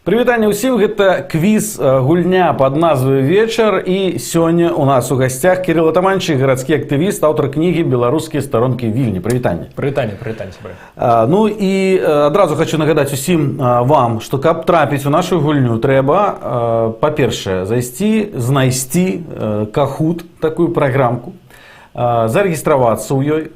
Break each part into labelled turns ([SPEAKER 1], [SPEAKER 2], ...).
[SPEAKER 1] Прывітанне ўсім, гэта квіз гульня пад назвай «Вечар». І сёння у нас у гасцях Кирилл Атаманчик, гарадскі актывіст, аўтар кнігі «Беларускія старонкі Вільні». Прывітанне.
[SPEAKER 2] Прывітанне, сябры.
[SPEAKER 1] Ну і адразу хочу нагадаць усім вам, што каб трапіць у нашу гульню, трэба, па-першае, знайсці Kahoot, такую праграмку, зарэгістравацца ў ёй.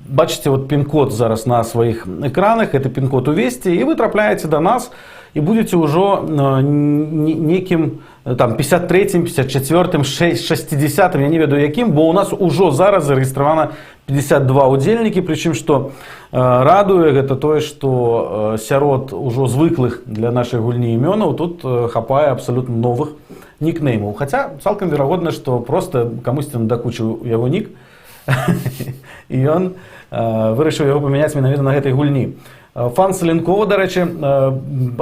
[SPEAKER 1] Бачыце, вот пин-код зараз на своих экранах, это пин-код увесці, і вы трапляеце до нас, і будете ўжо некім там 53-м, 54-м, 60-м, я не ведаю якім, бо у нас ужо зараз зарэгістравана 52 удзельнікі, прычым што радуе гэта тое, што сярод ужо звыклых для нашай гульні імёнаў тут хапае абсалютна новых нікнеймаў. Хаця цалкам верагодна, што проста камусьці надакучыў яго нік, і ён вырашыў яго памяняць менавіта на гэтай гульні. Фан Саленкова, дарэчы, на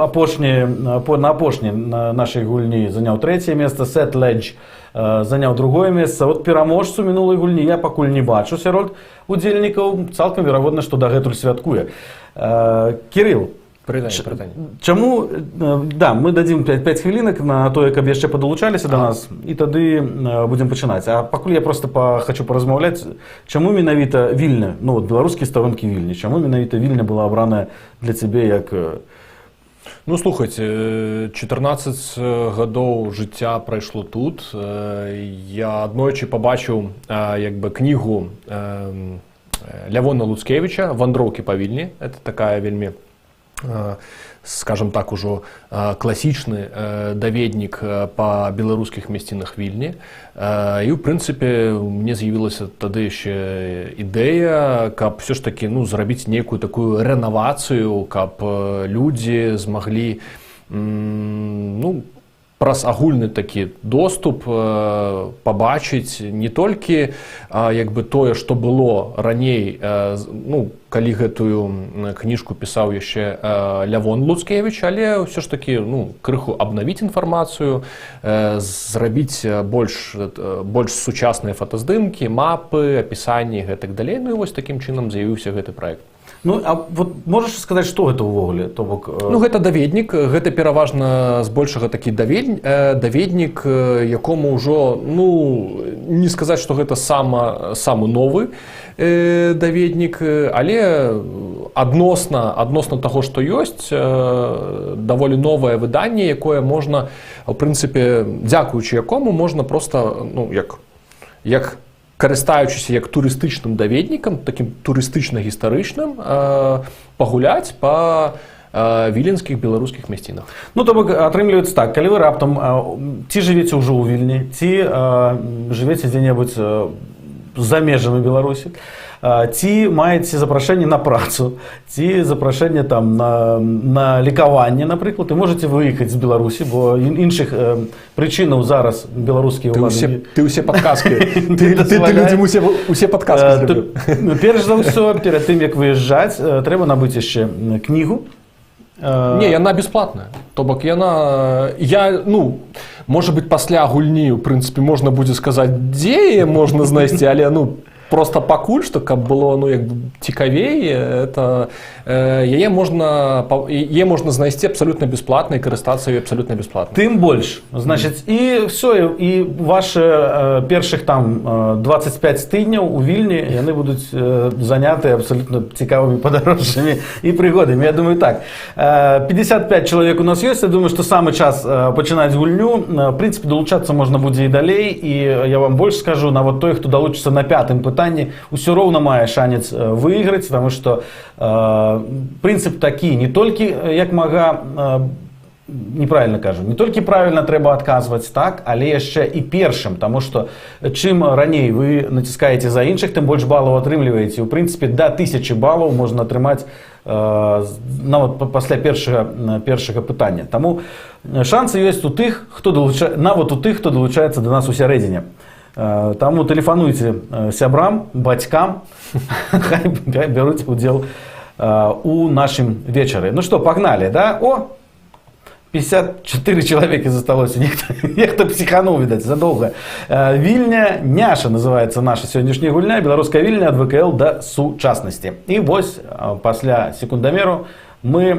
[SPEAKER 1] апошняй нашай гульні заняў 3-е месца, Сет Ледж заняў 2-е месца. От пераможцу минулай гульні я пакуль не бачу сярод удзельнікаў, цалкам верагодна, што дагэтуль святкуе. Кирилл, чаму, да, мы дадзім 5 хвілінак на тое, каб яшчэ падалучаліся до нас, і тады будзем пачынаць. А пакуль я просто хочу паразмаўляць, чаму менавіта Вільня, ну, беларускія старонкі Вільні, чаму менавіта Вільня была абраная для цябе як...
[SPEAKER 2] Ну, слухайце, 14 гадоў жыцця прайшло тут. Я аднойчы пабачыў кнігу Лявона Луцкевіча «Вандроўкі па Вільні». Это такая вельмі, скажем так, ужо класічны даведнік па беларускіх мясцінах Вільні. І, ў прынцыпе, мне з'явілася тады яшчэ ідэя, каб все ж таки зрабіць нейкую такую рэновацыю, каб людзі змаглі праз агульны такі доступ пабачыць не толькі тое, што было раней, калі гэтую кніжку пісаў яшчэ Лявон Луцкевіч, але ўсё ж такі крыху абнавіць інфармацыю, зрабіць больш сучасныя фотаздымкі, мапы, апісанні і гэтак далей. Ну і вось такім чынам з'явіўся гэты праект.
[SPEAKER 1] Ну, а вот можаш сказаць, што гэта ўвогуле?
[SPEAKER 2] Ну, гэта даведнік, гэта пераважна збольшага такі даведнік, якому ўжо, не сказаць, што гэта самы новы даведнік, але адносна таго, што ёсць, даволі новае выданне, якое можна, у прынцыпе, дзякуючы якому можна проста, як карыстаючыся як турыстычным даведнікам, такім турыстычна-гістарычным, пагуляць па віленскіх беларускіх мясцінах. Ну, то бок,
[SPEAKER 1] атрымліваецца так, калі вы раптам ці жывеце ўжо ў Вільні, ці жывеце дзе-небудзь за межамі Беларусі, ці маеце запрашэнне на працу, ці запрашэнне там на лекаванне, напрыклад, і можаце выехаць з Беларусі, бо іншых прычынаў зараз беларускія ўлады...
[SPEAKER 2] Ты ўсе падказкі, ты людзям усе падказкі зрабіў.
[SPEAKER 1] Перш за ўсё, перад тым, як выязджаць, трэба набыць яшчэ кнігу.
[SPEAKER 2] Не, яна бесплатная. То бок яна... Можа быць, пасля гульні, у прынцыпе, можна будзе сказаць, дзе можна знайсці, але, просто пакуль што, каб было цікавей, яе можна знайсці абсалютна бесплатна і карыстацца ёй абсалютна бесплатна.
[SPEAKER 1] Тым больш, значыць, і все, і ваши першых там 25 тыдняў у Вільні, яны будуць занятыя абсалютна цікавымі падарожжамі і прыгодамі. Я думаю, так, 55 чалавек у нас ёсць, я думаю, што самы час пачынаць гульню. В прынцыпе, далучацца можна будзе і далей, і я вам больш скажу, нават той, хто далучыцца на 5-м пытанні, усё роўна мае шанец выйграць, таму што прынцып такі, не толькі як мага, неправільна кажу, не толькі правільна трэба адказваць так, але яшчэ і першым, таму што чым раней вы націскаеце за іншых, тым больш балаў атрымліваеце. У прынцыпе, да 1000 балаў можна атрымаць нават пасля першага пытання. Таму шансы ёсць у тых, нават у тых, хто далучаецца до нас у сярэдзіне. Таму тэлефануйце сябрам, бацькам, хай бяруць удзел у нашым вечары. Ну што, пагналі, да? 54 чалавекі засталося, нехто псіхануў, відаць, задоўга. Вільня Няша называецца наша сённяшняя гульня, беларуская Вільня ад ВКЛ да сучаснасці. І вось пасля секундамеру Мы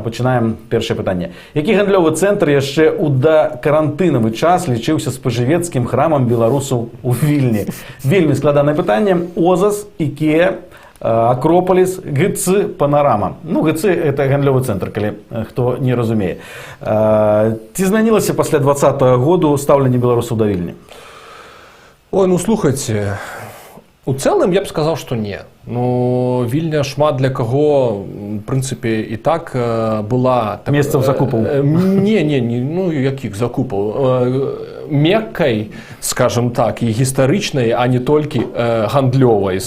[SPEAKER 1] пачынаем першае пытанне. Які гандлёвы цэнтр яшчэ ў дакарантынавы час лічыўся спажывецкім храмам беларусаў у Вільні? Вельмі складанае пытанне. ОЗАС, Ікеа, Акрополіс, ГЦ, Панарама. Ну, ГЦ – это гандлёвы цэнтр, калі хто не разумее. Ці змянілася пасля 2020 году стаўленне беларусаў да Вільні?
[SPEAKER 2] Ой, ну слухайте, у цэлым я б сказаў, што не. Ну, Вільня шмат для каго, в прынцыпе, і так была...
[SPEAKER 1] Месцаў закупаў.
[SPEAKER 2] Не, ну, якіх закупаў? Меккай, скажем так, і гістарычнай, а не толькі гандлёвай,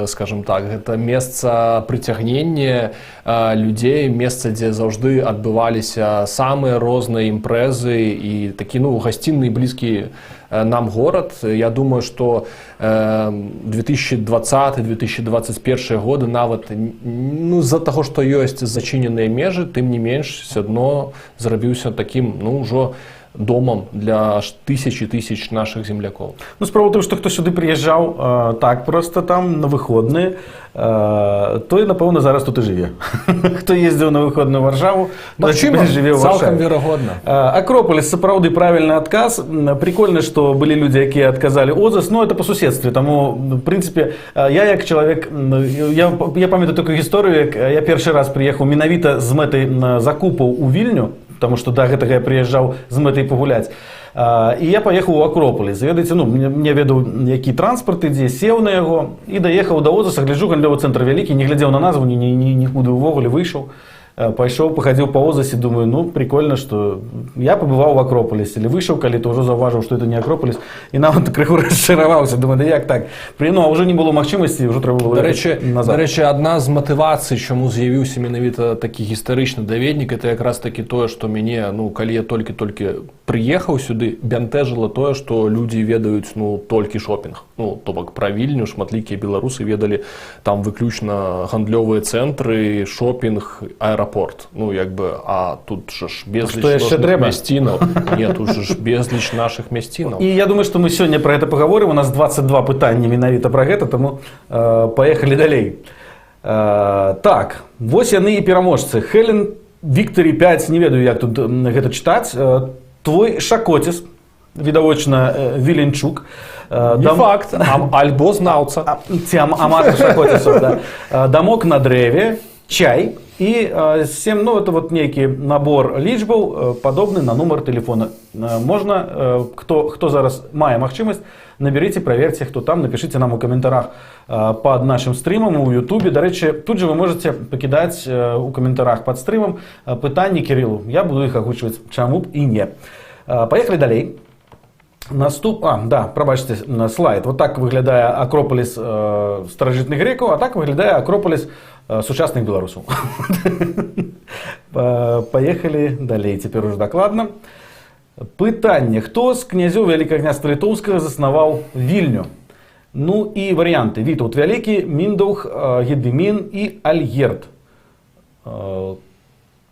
[SPEAKER 2] скажем так. Гэта месца прыцягнення людзей, месца, дзе заўжды адбываліся самыя розныя імпрэзы і такі, ну, гасцінны і блізкі нам горад. Я думаю, што 2020-2021 годы нават, ну, з-за таго, што ёсць зачыненыя межы, тым не менш, все адно зрабіўся такім, ну, ўжо домам для тысяч і тысяч наших землякоў.
[SPEAKER 1] Ну, справа ў тым, што хто сюды прыязджаў так проста там на выходныя, той, напэўна, зараз тут і жыве. Хто ездзіў на выходную Варшаву,
[SPEAKER 2] магчыма,
[SPEAKER 1] жыве ў Варшаве.
[SPEAKER 2] Цалкам верагодна.
[SPEAKER 1] Акрополіс, сапраўды правільны адказ. Прикольна, што былі людзі, якія адказалі ОЗАС, но это па суседстве. Таму, в прынцыпе, я як чалавек, я памятаю такую гісторыю, як я першы раз прыехаў менавіта з мэтай закупаў у Вільню, потому что да гэтага я прыязджаў з мэтай пагуляць. І я паехаў у Акрополіс. Ведаеце, ну, мне ведаў, які транспарт ідзе, сеў на яго і даехаў да ОЗАСа, гляджу, гандлёвы цэнтр вялікі, не глядзеў на назву, нікуды ўвогуле выйшаў. Пайшоў, пахадзіў па ОЗАСе, думаю, ну, прикольна, што я пабываў в Акрополісе, или выйшаў, калі то ўжо заўважыў, што это не Акрополіс, і нават крыху расчараваўся, думаю, да як так? Ну, а ўжо не было магчымасці, ўжо трэба было назад.
[SPEAKER 2] Дарэчы, адна з матывацый, чаму з'явіўся менавіта такі гістарычны даведнік, это якраз такі тое, што мяне, ну, калі я толькі прыехаў сюды, бянтэжыла тое, што людзі ведаюць, ну, толькі шопінг. Ну, то бок, пра Вільню шматлікія беларусы ведалі там выключна гандлёвыя цэнтры, шопінг, аэрапорт. Ну, як бы, а тут же ж безліч наших мясцінаў. Не, тут же ж безліч наших мясцінаў.
[SPEAKER 1] І я думаю, што мы сёння пра гэта паговорым. У нас 22 пытанні менавіта пра гэта, таму паехалі далей. Так, вось яны і пераможцы. Хелен Вікторі 5, не ведаю, як тут гэта чытаць. Твой шакоціс, відавочна, Віленчук.
[SPEAKER 2] Не факт, альбо знаўца.
[SPEAKER 1] Ці аматар шакоцісаў, да. Дамок на дрэве, чай і 7, ну, это вот нейкі набор лічбаў, падобны на нумар телефона. Можна, хто зараз мае магчымасць, наберыце, праверце, хто там, напишите нам у каментарах под нашим стрімам у Ютубе. Дарэчы, тут же вы можете пакідаць у каментарах под стрімам пытанні Кириллу. Я буду іх агучваць, чаму б і не. Поехали далей. Пробачьте, слайд. Вот так выглядае Акрополіс старажытных грекаў, а так выглядае Акрополіс сучасных беларусаў. Поехали далей, цяпер уже дакладна. Пытанне. Хто з князёў Вялікага княства Літоўскага заснаваў Вільню? Ну і варыянты. Вітаўт Вялікі, Міндаўг, Гедымін і Альгерд.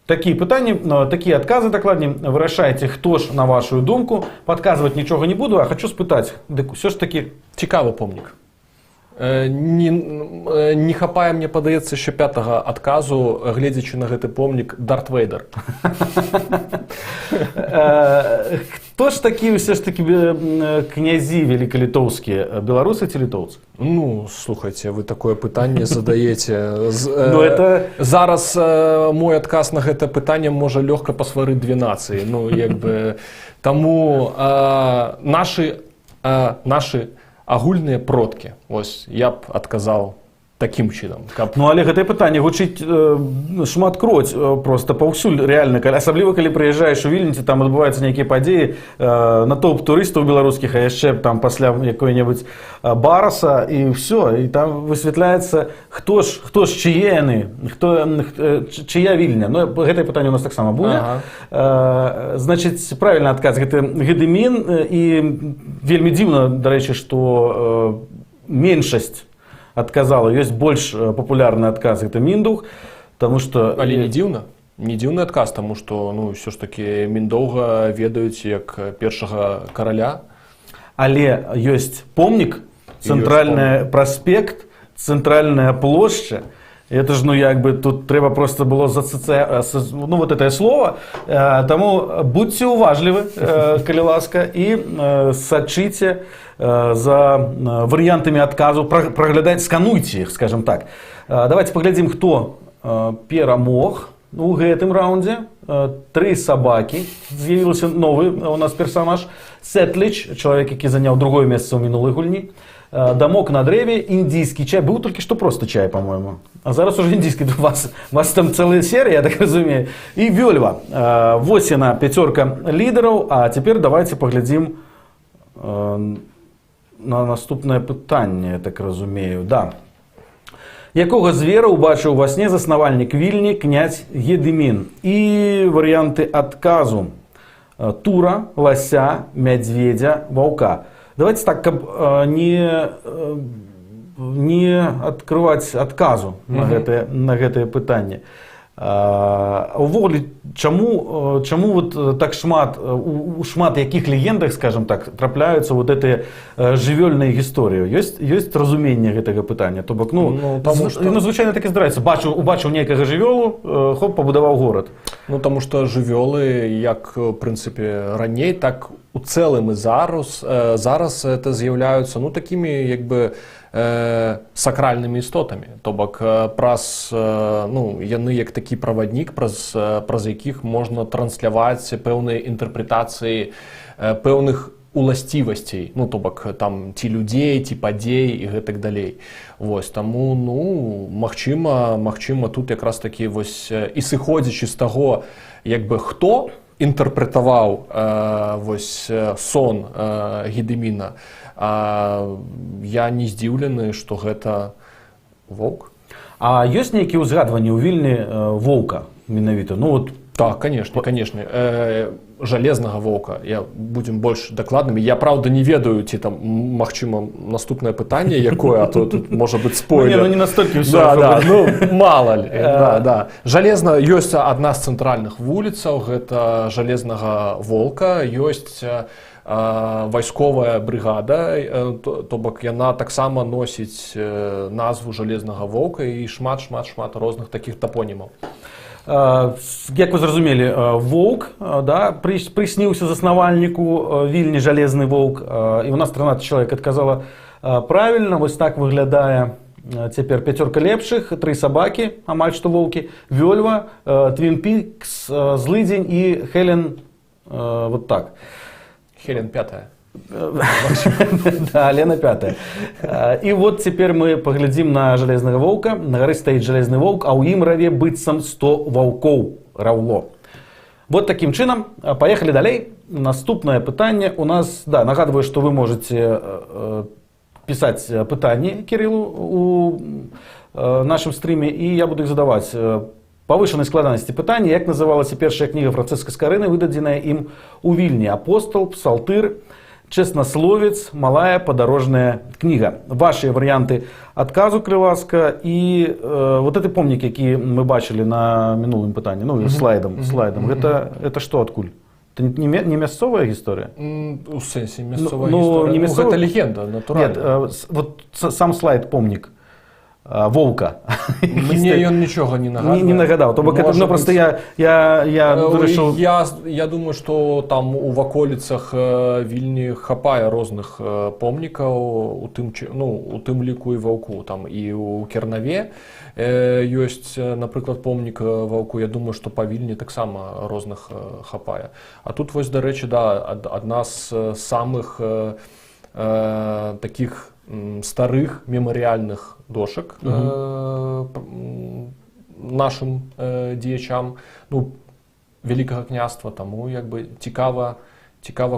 [SPEAKER 1] Такія пытанні, такія адказы дакладней. Вырашайце, хто ж, на вашу думку. Падказваць нічога не буду, а хочу спытаць. Дык усё ж такі
[SPEAKER 2] цікавы помнік. Не хапае, мне падаецца, ще 5-го адказу, гледзячы на гэты помнік, Дарт Вейдер.
[SPEAKER 1] Хто ж такі ўсё ж такі князі великалітоўскія, беларусы ці літоўцы?
[SPEAKER 2] Ну, слухайте, вы такое пытанне задаеце. Зараз мой адказ на гэта пытанне можа лёгка пасварыць две нацыі. Ну, як бы, таму нашы агульныя продкі. Ось, я б адказаў таким чынам.
[SPEAKER 1] Ну, але гэтае пытанне гучыць шматкроць просто паўсюль рэальна. Асабліва, калі прыязджаеш у Вільніці, там адбываюцца нейкія падзеі, натоўп турыстаў беларускіх, а яшчэ там пасля якой-небудзь бараса, і ўсё. І там высвятляецца, хто ж чые яны, чыя Вільня. Ну, гэтае пытанне у нас таксама будзе. Значыць, правільны адказ гэта Гедымін, і вельмі дзіўна, дарэчы, што меншасць адказала. Ёсць больш папулярны адказ, гэта Міндаўг, таму што...
[SPEAKER 2] Але не дзіўна. Не дзіўны адказ, таму што, ну, ўсё ж такі Міндаўга ведаюць як першага караля.
[SPEAKER 1] Але ёсць помнік, цэнтральны праспект, цэнтральная плошча, Это ж, ну, як би, тут треба просто було ну, вот это слово. Тому будьте уважливі, коли ласка, і сачите за варіантами отказу, проглядайте, скануйте їх, скажем так. Давайте поглядим, хто перемог у гэтым раунде. 3 собаки. З'явився новий у нас персонаж. Сетліч, чоловік, який зайняв друге місце у минулій гульні. Дамок на древі, індійський чай. Був тільки що просто чай, по-моєму. А зараз уже індійський. У вас там ціла серія, я так розумію. І Вельва. Ось вона, 5 лідерів. А тепер давайте поглядим на наступне питання, я так розумію. Да. Якого звіра убачив во сне заснавальник Вільні князь Гедемін? І варіанти відказу. Тура, лося, медведя, вовка. Давайте так, каб не открывать отказу на гэтае пытанне. Увогуле, чаму вот так у шмат якіх легендах, скажем так, трапляюцца вот гэтыя жывёльныя гісторыі? Ёсць разуменне гэтага пытання? То бок, звычайна так і здараецца. Убачыў нейкага жывёлу, хоп, пабудаваў горад.
[SPEAKER 2] Ну, тому что жывёлы, як, в прынцыпе, раней, так у цэлым і зараз это з'яўляюцца, ну, такімі, як бы, сакральнымі істотамі. То бок, праз, ну, яны як такі праваднік, праз якіх можна трансляваць пэўныя інтэрпрэтацыі пэўных уласцівасцей, ну, то бок, там, ці людзей, ці падзей і гэтак далей. Вось, таму, ну, магчыма, тут якраз такі, вось, і сыходзячы з таго, як бы, хто інтэрпрэтаваў вось сон Гедеміна, я не здзіўлены, што гэта воўк.
[SPEAKER 1] А ёсць нейкія ўзгадванні ў Вільні воўка менавіта? Ну, вот.
[SPEAKER 2] Так, конечно. Жалезнага воўка. Будзем больш дакладнымі. Я, праўда, не ведаю, ці там, магчыма, наступнае пытанне якое, а то тут можа быць спойлер.
[SPEAKER 1] Ну, не настолькі ўсё.
[SPEAKER 2] Да, ну, мала ли. Да. Жалезна, ёсць адна з цэнтральных вуліцаў, гэта жалезнага волка, ёсць вайсковая брыгада, то бок яна таксама носіць назву жалезнага воўка і шмат розных такіх тапонімаў.
[SPEAKER 1] Як вы зразумелі, воўк, да, прысніўся заснавальніку Вільні жалезны воўк, і у нас 13 чалавек адказала правільна. Вось так выглядае цяпер 5 лепшых, 3 сабакі, амаль што воўкі, Вельва, Твін Пікс, Злыдзень і Хелен, вот так.
[SPEAKER 2] Хелен 5-я.
[SPEAKER 1] Да, Лена 5-я. І вот цяпер мы паглядзім на жалезнага воўка. На гары стаіць жалезны воўк, а ў ім раве быццам 100 ваўкоў раўло. Вот такім чынам. Паехалі далей. Наступнае пытанне у нас, да, нагадваю, што вы можете пісаць пытанні Кірылу у нашым стріме, і я буду іх задаваць. Павышанай складанасці пытання, як называлася першая кніга Францыска Скарыны, выдадзеная ім у Вільні? Апостол, Псалтыр, Чеснословец, малая падарожная кніга. Ваши варыянты адказу, калі ласка, і вот гэты помнік, які мы бачылі на мінулым пытанні, ну, слайдам. Гэта што адкуль? Это не мясцовая гісторыя?
[SPEAKER 2] У сэнсе мясцовая гісторыя. Гэта легенда, натуральна.
[SPEAKER 1] Нет, вот сам слайд помнік воўка.
[SPEAKER 2] Мне ён нічога не нагадвае.
[SPEAKER 1] Не нагадаў. То бок, ну, просто я вырашыў...
[SPEAKER 2] Я думаю, што там у ваколіцах Вільні хапае розных помнікаў, у тым ліку і ваўку. Там і ў Кернаве ёсць, напрыклад, помнік ваўку. Я думаю, што па Вільні таксама розных хапае. А тут, вось, дарэчы, да, адна з самых такіх старых мемарыяльных дошак нашым дзеячам, ну, Вялікага княства, таму, як бы, цікава,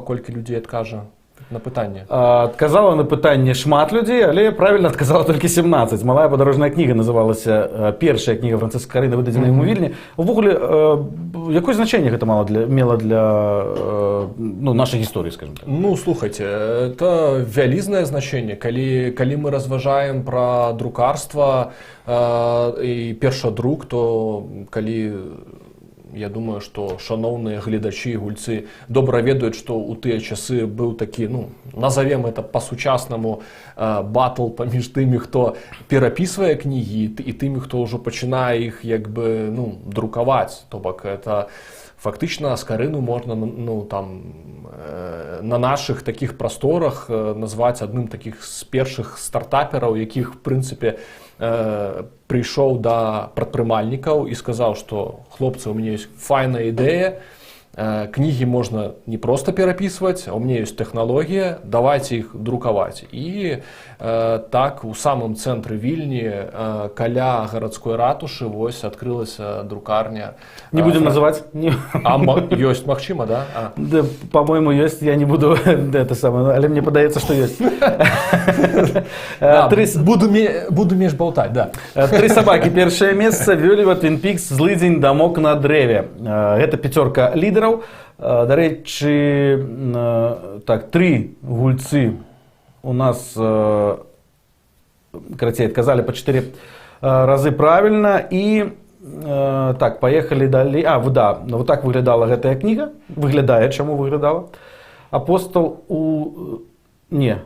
[SPEAKER 2] колькі людзей адкажа на пытанне.
[SPEAKER 1] Адказала на пытанне шмат людзей, але правільна адказала толькі 17. Малая падарожная кніга называлася, першая кніга Францыска Скарыны, выдадзеная ім у Вільні. Увогуле, якое значэнне гэта мела для нашай гісторыі, скажем так?
[SPEAKER 2] Ну, слухайце, это вялізнае значэнне. Калі мы разважаем пра друкарства і першадрук, то калі я думаю, што шаноўныя гледачы і гульцы добра ведаюць, што ў тыя часы быў такі, ну, назовем это па-сучаснаму, батл паміж тымі, хто перапісвае кнігі, і тымі, хто ўжо пачынае іх як бы, ну, друкаваць. То бок это фактычна Скарыну можна, ну, там, на наших таких просторах назваць адным таких з першых стартапераў, якіх, в прынцыпе, прыйшоў да прадпрымальнікаў і сказаў, што хлопцы, у мяне ёсць файная ідэя, кнігі можна не проста перапісваць, а у мяне ёсць тэхналогія, давайце іх друкаваць. І так у самым цэнтры Вільні, каля гарадской ратушы, вось адкрылася друкарня.
[SPEAKER 1] Не будем называть?
[SPEAKER 2] Ёсць, магчыма, да?
[SPEAKER 1] Да, по-моему, ёсць, я не буду это самое, але мне падаецца, што ёсць.
[SPEAKER 2] Буду меж балтаць, да.
[SPEAKER 1] 3 сабакі, першае месца, Вёлева, Twin Peaks, Злыдзень, Дамок на дрэве. Гэта 5 лідараў. До речі, так, 3 гульцы у нас, карацей, отказали по 4 разы правильно. И так, поехали далей. Да, вот так выглядала гэтая книга. Выглядае, чаму выглядала. Апостол у... Не.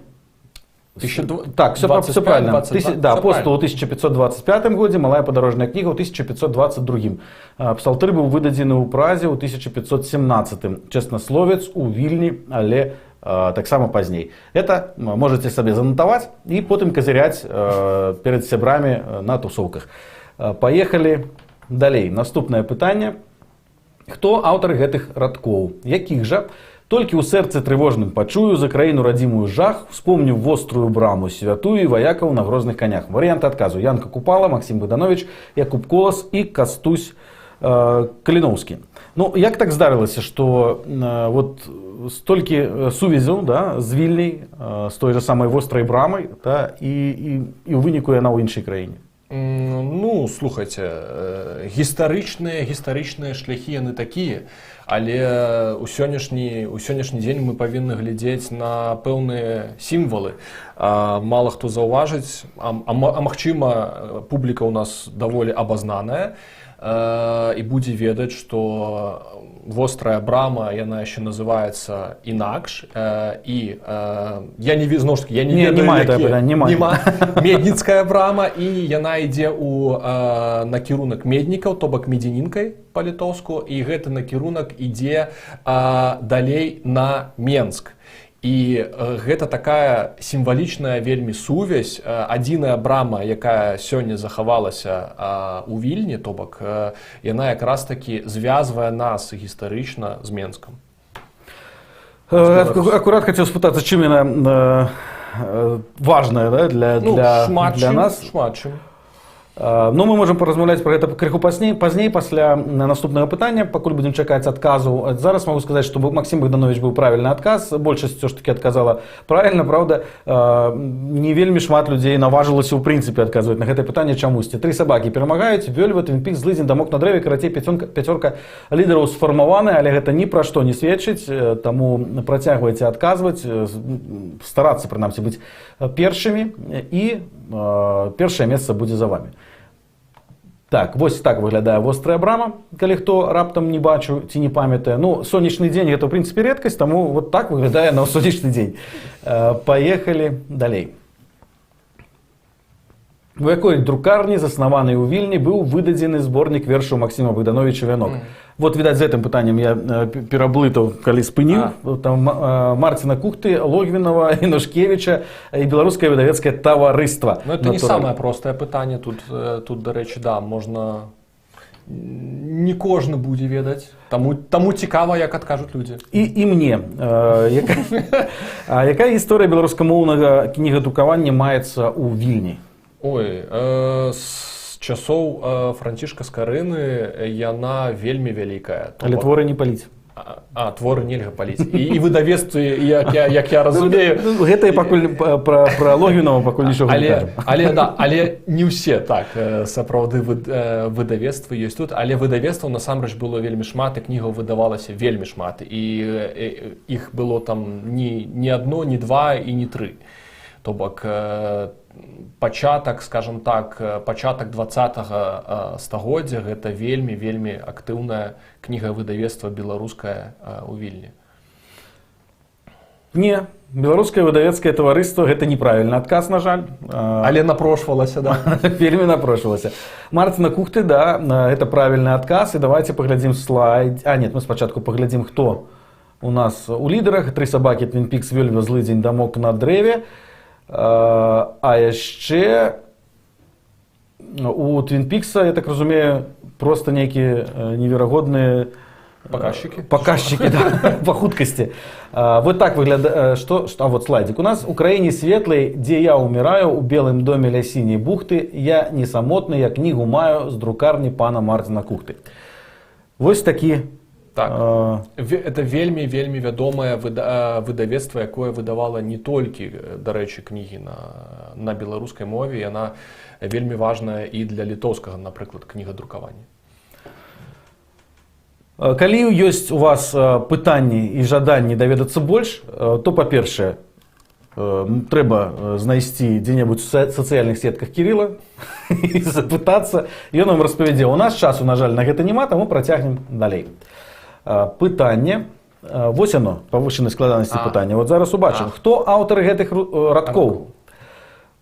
[SPEAKER 1] Так, все правильно. Да, апостол у 1525 годзе, малая падарожная кніга ў 1522. Псалтыр быў выдадзены ў Празе ў 1517. Чеснословец у Вільні, але таксама пазней. Это можете сабе занатаваць і потым казыряць перед сябрамі на тусовках. Поехали далей. Наступнае пытанне. Хто аўтар гэтых радкоў? Якіх жа? Толькі ў сэрцы трывожным пачую за краіну радзімую жах, успомню вострую браму святую і ваякаў на грозных канях. Варыянты адказу: Янка Купала, Максим Богданович, Якуб Колас і Кастусь Каліноўскі. Ну, як так здарылася, што вот столькі сувязяў, да, з Вільняй, з той же самай вострай брамай, да, і ў выніку яна ў іншай краіне?
[SPEAKER 2] Ну, слухайце, гістарычныя шляхі яны такія, але ў сённяшні дзень мы павінны глядзець на пэўныя сімвалы. Мала хто заўважыць, магчыма, публіка ў нас даволі абазнаная і будзе ведаць, што вострая брама, яна яшчэ называецца інакш, і я не зноў ж такі, я не ведаю, Медніцкая брама, і яна ідзе ў накірунак меднікаў, то бок медзянінкай па-літоўску, і гэты накірунак ідзе далей на Менск. І гэта такая сімвалічная вельмі сувязь. Адзіная брама, якая сёння захавалася у Вільні, то бок яна якраз такі звязвае нас гістарычна з Менскам.
[SPEAKER 1] Акурат хацеў спытацца, чым яна важная, да, для нас?
[SPEAKER 2] Шмат чым.
[SPEAKER 1] Ну, мы можем поразмаўляць про гэта крыху пазней пасля наступнага пытання, пакуль будзем чакаць адказу. Зараз могу сказаць, што Максим Богданович быў правільны адказ, большасць все ж таки адказала правільна, правда, не вельмі шмат людзей наважылася ў прынцыпе адказваць на гэтае пытанне чамусьці. 3 сабакі перамагаюць, Вёльва, Twin Peaks, Злыдзень, Дамок на дрэве, карацей, 5 лідараў сфармаваны, але гэта ні пра што не сведчыць, таму працягвайце адказваць, старацца прынамсі быць першымі, і першае месца будзе за вами. Так, вось так выглядае вострая брама, калі хто раптам не бачыў ці не памятае. Ну, сонечны дзень гэта, ў прынцыпе, рэдкасць, таму вот так выглядае на сонечны дзень. Паехалі далей. У якой друкарні, заснаванай у Вільні, быў выдадзены зборнік вершаў Максима Богдановича «Вянок»? Вот, відаць, з гэтым пытаннем я пераблытаў, калі спыніў. Там Марціна Кухты, Логвінова, Інушкевіча і беларускае выдавецкае таварыства.
[SPEAKER 2] Ну, это не самае простае пытанне. Тут, дарэчы, да, можна... Не кожны будзе ведаць. Таму цікава, як адкажуць людзі.
[SPEAKER 1] І мне. Якая гісторыя беларускамоўнага кнігадрукавання маецца ў Вільні?
[SPEAKER 2] Ой, з часоў Францішка Скарыны яна вельмі вялікая.
[SPEAKER 1] Але творы не паліць.
[SPEAKER 2] Творы нельга паліць. І выдавецтвы, як я разумею...
[SPEAKER 1] Гэта і пакуль пра Логвінова пакуль нічога не кажам.
[SPEAKER 2] Але не ўсе так сапраўды выдавецтвы ёсць тут, але выдавецтваў насамрэч было вельмі шмат, і кнігаў выдавалася вельмі шмат. І іх было там не адно, не два і не тры. То бок пачатак, скажем так, пачатак 20-го стагоддзя, гэта вельмі актыўнае кнігавыдавецтва беларускае ў Вільні.
[SPEAKER 1] Не, беларускае выдавецкае таварыства гэта неправільны адказ, на жаль.
[SPEAKER 2] Але напрошвалася, да.
[SPEAKER 1] Вельмі напрошвалася. Марціна Кухты, да, гэта правільны адказ. І давайте паглядзім слайд. Нет, мы спачатку паглядзім, хто у нас у лідарах. 3 сабакі, Twin Peaks, вельмі злыдзень, дамок на дрэве. А яшчэ у Twin Peaks, я так разумею, просто нейкія неверагодныя Показчики, да, по хуткости. Вот так выглядит. А вот слайдик. У нас у краине светлой, где я умираю, у белым доме ля синей бухты, я не самотный, я книгу маю з друкарні пана Мартина Кухты. Вось такі.
[SPEAKER 2] Так. Это вельмі вядомае выдавецтва, якое выдавала не толькі, дарэчы, кнігі на беларускай мове, яна вельмі важная і для літоўскага, напрыклад, кнігадрукавання.
[SPEAKER 1] Калі ёсць у вас пытанні і жаданні даведацца больш, то, па-першае, трэба знайсці дзе-небудзь у сацыяльных сетках Кірыла і запытацца, ён вам распавядзе. У нас часу, на жаль, на гэта няма, таму працягнем далей. Пытанне. Вось оно, павышанай складанасці пытання. Вот зараз убачым, хто аўтар гэтых радкоў.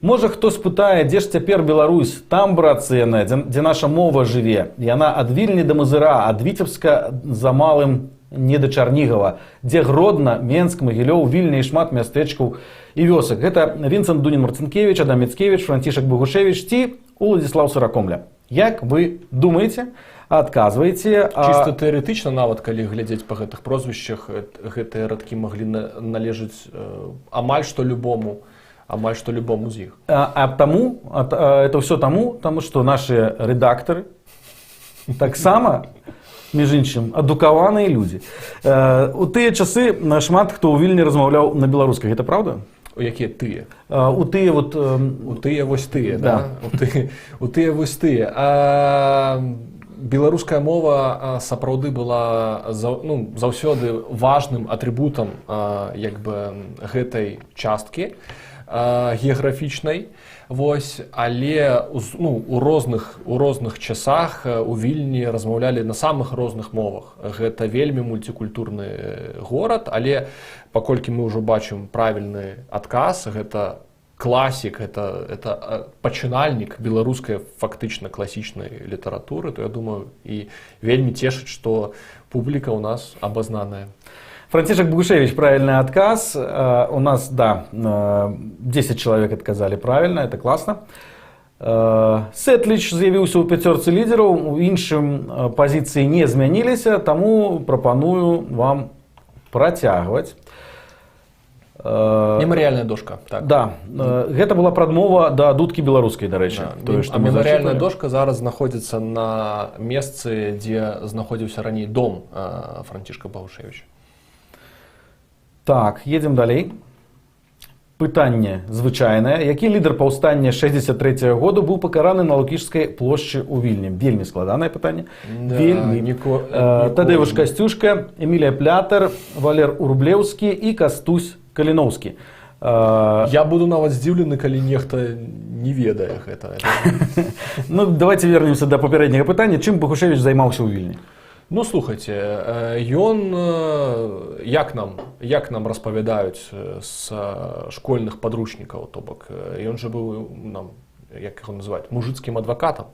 [SPEAKER 1] Можа, хто спытае, дзе ж цяпер Беларусь? Там, братцы, яна, дзе наша мова жыве. Яна ад Вільні да Мазыра, ад Віцебска за малым не да Чарнігава, дзе Гродна, Менск, Магілёў, Вільня і шмат мястэчкаў і вёсак. Гэта Вінцэнт Дунін-Марцінкевіч, Адам Міцкевіч, Францішак Багушевіч ці Уладзіслаў Сыракомля. Як вы думаеце? Адказваеце.
[SPEAKER 2] Чыста тэарэтычна, нават калі глядзець па гэтых прозвішчах, гэтыя радкі маглі належаць амаль што любому з іх.
[SPEAKER 1] Это все тому, что наши редакторы таксама, між іншым, адукаваныя людзі. У тыя часы шмат хто ў Вільні размаўляў на беларускай, гэта праўда?
[SPEAKER 2] У якія тыя?
[SPEAKER 1] У тыя вот...
[SPEAKER 2] У тыя вось тыя, да? У тыя вось тыя. Беларуская мова сапраўды была заўсёды важным атрыбутам гэтай часткі геаграфічнай, але у розных часах у Вільні размаўлялі на самых розных мовах. Гэта вельмі мультикультурны горад, але паколькі мы ўжо бачым правільны адказ, гэта класік, это пачынальнік беларускай фактычна класічнай літаратуры, то я думаю, і вельмі цешыць, што публіка ў нас абазнаная.
[SPEAKER 1] Францішак Багушевич, правильный отказ. У нас, да, 10 человек отказали правильно, это классно. Сетліч з'явіўся ў пяцёрцы лідераў, у іншым пазіцыі не змяніліся, таму прапаную вам працягваць.
[SPEAKER 2] Мемарыяльная дошка. Так.
[SPEAKER 1] Да, гэта была прадмова да дудкі беларускай, дарэчы.
[SPEAKER 2] Мемарыяльная дошка зараз знаходзіцца на месцы, дзе знаходзіўся раней дом Францішка Багушевича.
[SPEAKER 1] Так, едем далей. Пытанне звычайнае. Які лідар паўстання 63-го году быў пакараны на Лукішскай плошчы ў Вільні? Вельмі складанае пытанне. Вельмі. Тадеуш Касцюшка, Эмілія Плятар, Валер Урублеўскі і Кастусь Каліноўскі.
[SPEAKER 2] Я буду нават здзіўлены, калі нехта не ведае гэта.
[SPEAKER 1] Ну, давайте вернемся да папярэдняга пытання. Чым Багушевич займаўся ў Вільні?
[SPEAKER 2] Ну, слухайце, ён, як нам распавядаюць з школьных падручнікаў, то бок, ён жа быў, як яго называюць, мужыцкім адвакатам.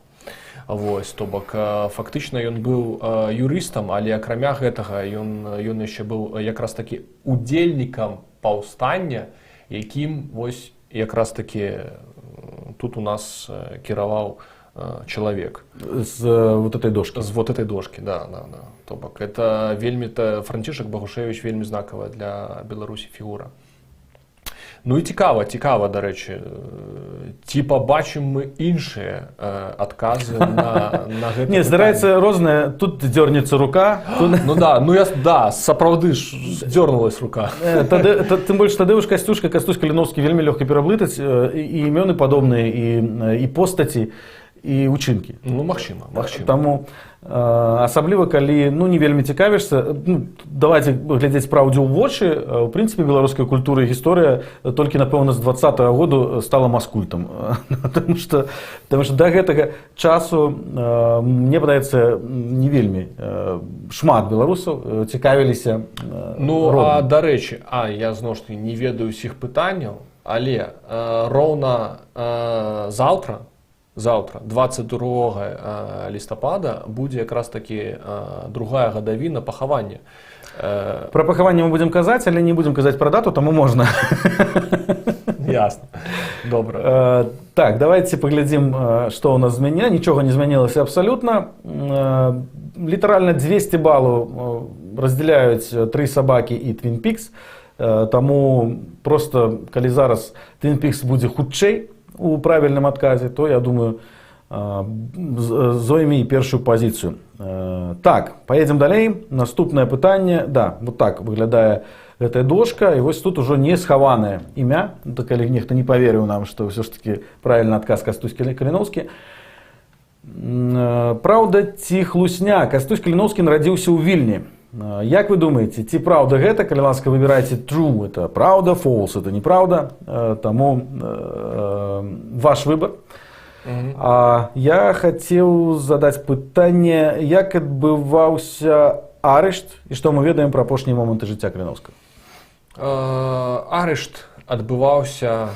[SPEAKER 2] Вось, то бок, фактычна ён быў юрыстам, але акрамя гэтага ён яшчэ быў якраз такі удзельнікам паўстання, якім вось якраз такі тут у нас кіраваў человек.
[SPEAKER 1] С вот этой дошки.
[SPEAKER 2] С вот этой дошки, да. То бок, это Францішак Багушевич вельмі знакавая для Беларусі фігура. Ну і цікава, дарэчы, ці пабачым мы іншыя адказы на гэта.
[SPEAKER 1] Не, здараецца рознае, тут дзёрнецца рука.
[SPEAKER 2] Ну да, сапраўды ж дзёрнулась рука.
[SPEAKER 1] Тым больш Тадеуш Касцюшка, Кастусь Каліноўскі вельмі лёгка пераблытаць, і імёны падобныя, і постаці, і ўчынкі.
[SPEAKER 2] Ну, магчыма.
[SPEAKER 1] Таму асабліва калі не вельмі цікавішся. Давайте глядзець праўдзе ў вочы. У прынцыпе, беларуская культура і гісторыя толькі напэўна з 20-го году стала маскультам, потому что да гэтага часу мне падаецца не вельмі шмат беларусаў цікавіліся родам.
[SPEAKER 2] Дарэчы, я зноў ж такі не ведаю ўсіх пытанняў, але роўна заўтра 22 лістапада будзе якраз такі другая гадавіна пахавання.
[SPEAKER 1] Пра пахаванне мы будзем казаць, але не будзем казаць пра дату, таму можна.
[SPEAKER 2] Ясна. Добра.
[SPEAKER 1] Так, давайте паглядзім, што ў нас змяня. Нічога не змянілася абсалютна. Літаральна 200 балаў раздзяляюць «Тры сабакі» і «Твін Пікс». Таму просто, калі зараз «Твін Пікс» будзе хутчэй у правильном отказе, то, я думаю, зойме и першую позицию. Так, поедем далей. Наступное пытанне. Да, вот так выглядае гэтая дошка. И вот тут уже не схаванае імя. Так, калі нехто не поверыў нам, что все ж таки правильный отказ Кастусь Каліноўскі. Правда ці хлусня? Кастусь Каліноўскі нарадзіўся ў Вільні. Як вы думаете, ці правда гэта? Калі ласка, выбирайте true, это правда, false, это неправда. Тому ваш выбор. Я хотел задать пытанне, як адбываўся арышт і што мы ведаем пра апошнія моманты жыцця Каліноўскага?
[SPEAKER 2] Арышт адбываўся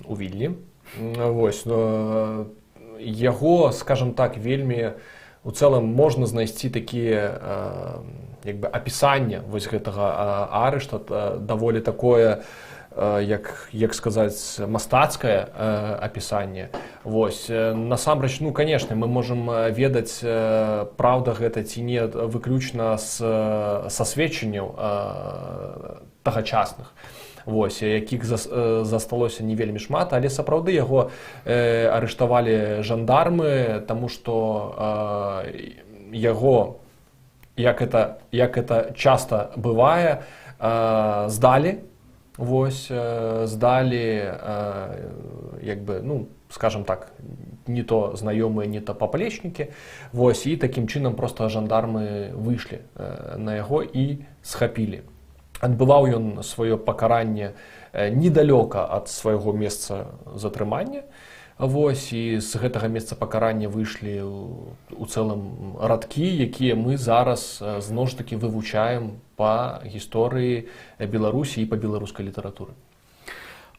[SPEAKER 2] у Вільні. Вось, яго, скажем так, вельмі у цэлым можна знайсці такія апісанне вось гэтага арышта, даволі такое, як сказаць, мастацкае апісанне. Вось, насамрэч, канешне, мы можам ведаць, праўда гэта ці не, выключна са сведчанняў тагачасных. Вось, якіх засталося не вельмі шмат, але сапраўды яго арыштавалі жандармы, таму што яго, як это часта бывае, здалі. Вось, здалі, скажем так, не то знаёмыя, не то паплечнікі. Вось, і такім чынам проста жандармы выйшлі на яго і схапілі. Адбываў ён сваё пакаранне недалёка ад свайго месца затрымання. Вось, і з гэтага месца пакарання выйшлі у цэлым радкі, якія мы зараз зноў ж такі вывучаем па гісторыі Беларусі і па беларускай літаратуры.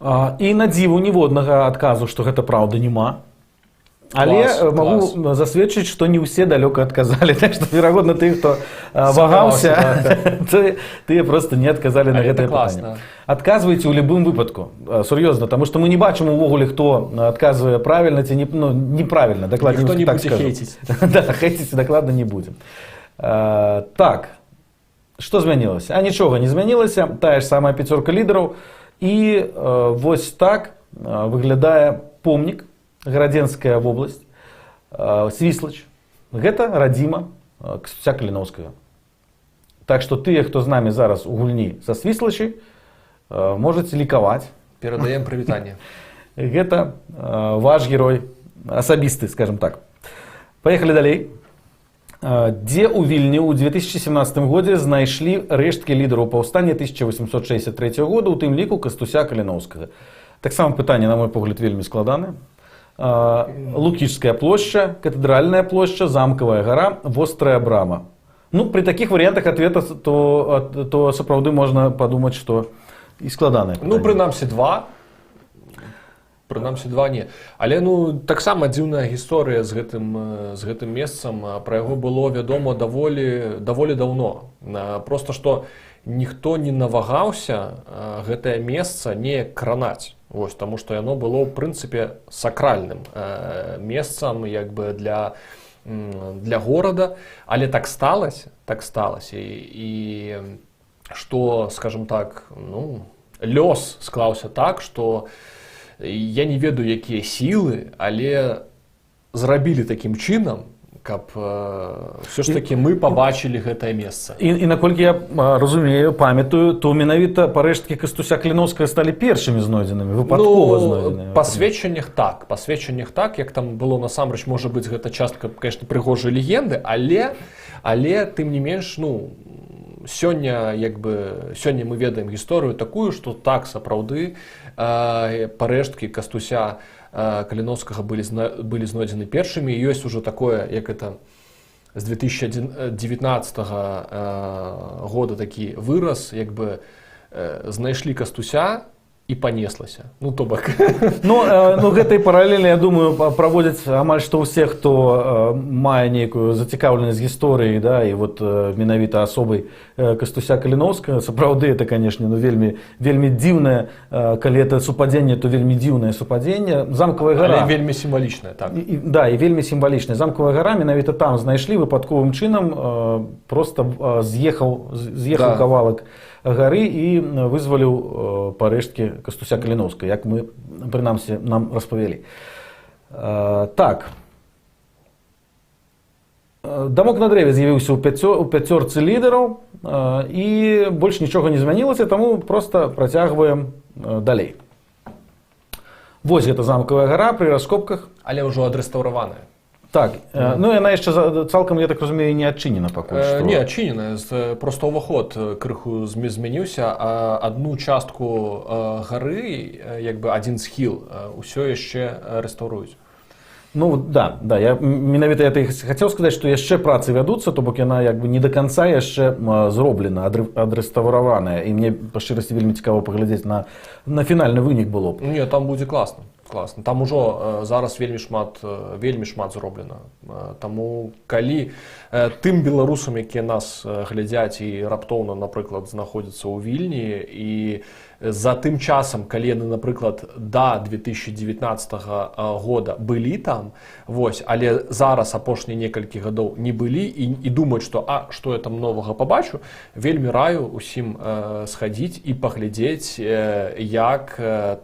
[SPEAKER 1] І на дзіву ніводнага адказу, што гэта праўда, няма. Але могу засведчыць, што не ўсе далёка адказалі. Так што, верагодна, тыя, хто вагаўся, тыя проста не адказалі на гэтае пытанне. Адказвайце ў любым выпадку, сур'ёзна, таму што мы не бачым увогуле, хто адказвае правільна ці неправільна.
[SPEAKER 2] Ніхто не будзе хейціць.
[SPEAKER 1] Да, хейціць дакладна не будзем. Так, што змянілася? Нічога не змянілася, тая ж самая пяцёрка лідараў. І вось так выглядае помнік, Гарадзенская вобласць, Свіслач. Гэта радзіма Кастуся Каліноўскага. Так што тыя, хто з намі зараз у гульні са Свіслачы, можаце лікаваць.
[SPEAKER 2] Перадаем прывітанне.
[SPEAKER 1] Гэта ваш герой асабісты, скажем так. Паехалі далей. Дзе ў Вільні ў 2017 годзе знайшлі рэшткі лідараў паўстання 1863 года, у тым ліку Кастуся Каліноўскага. Таксама пытанне, на мой погляд, вельмі складанае. Лукічская плошча, Катэдральная плошча, Замкавая гара, Вострая брама. При таких варыянтах ответа то сапраўды можна падумаць, што і складанае пытанне.
[SPEAKER 2] Прынамсі два. Прынамсі два не. Але таксама дзіўная гісторыя з гэтым месцам. Пра яго было вядома даволі даўно. Проста што ніхто не навагаўся гэтае месца не кранаць. Вось, таму што яно было, ў прынцыпе, сакральным месцам для горада, але так сталася, і што, скажем так, лёс склаўся так, што я не ведаю, якія сілы, але зрабілі такім чынам, каб все ж таки мы пабачылі гэтае месца.
[SPEAKER 1] І наколькі я разумею, памятаю, то менавіта парэшткі Кастуся Кліновскага сталі першымі знойдзенымі, выпадкова знойдзенымі.
[SPEAKER 2] Па сведчаннях так, як там было насамрэч, можа быць, гэта частка, конечно, прыгожай легенды, але тым не менш, сёння мы ведаем гісторыю такую, што так, сапраўды, парэшткі Кастуся Каліновскага былі знойдзены першымі, і ёсць ужо такое, як это з 2019 года такі выраз, як бы знайшлі Кастуся і панеслася. То бок.
[SPEAKER 1] Гэтай паралельна, я думаю, праводзяць амаль што ўсе, хто мае нейкую зацікаўленасць гісторыі, да, і вот менавіта асобай Кастуся Каліновскага. Сапраўды, это, канешне, вельмі дзіўнае, калі это супадзенне, то вельмі дзіўнае супадзенне. Замкавая гара.
[SPEAKER 2] Але вельмі сімвалічнае, так.
[SPEAKER 1] Да, і вельмі сімвалічнае. Замкавая гара менавіта там знайшлі выпадковым чынам, просто з'ехаў кавалак гары і вызваліў парэшткі Кастуся Каліновскага, як мы, прынамсі, нам распавялі. Так. Дамок на дрэве з'явіўся ў пяцёрцы лідараў, і больш нічога не змянілася, таму проста працягваем далей. Вось гэта замкавая гара пры раскопках.
[SPEAKER 2] Але ўжо адрэстаўраваная.
[SPEAKER 1] Так, яна яшчэ цалкам, я так разумею, не адчынена пакуль што.
[SPEAKER 2] Не адчынена, проста ўваход крыху змяніўся, а адну частку гары, як бы адзін схіл, усё яшчэ рэстаўруюць.
[SPEAKER 1] Да, менавіта я хацеў сказаць, што яшчэ працы вядуцца, то бок яна як бы не да канца яшчэ зроблена, адрэстаўраваная, і мне па шчырасці вельмі цікава паглядзець на фінальны вынік было б.
[SPEAKER 2] Не, там будзе класна. Там ужо зараз вельмі шмат зроблена. Таму калі тым беларусам, якія нас глядзяць і раптоўна, напрыклад, знаходзяцца ў Вільні, і за тым часам, калі яны, напрыклад, да 2019 года былі там, але зараз апошнія некалькі гадоў не былі і думаюць, што што я там новага пабачу, вельмі раю усім схадзіць і паглядзець, як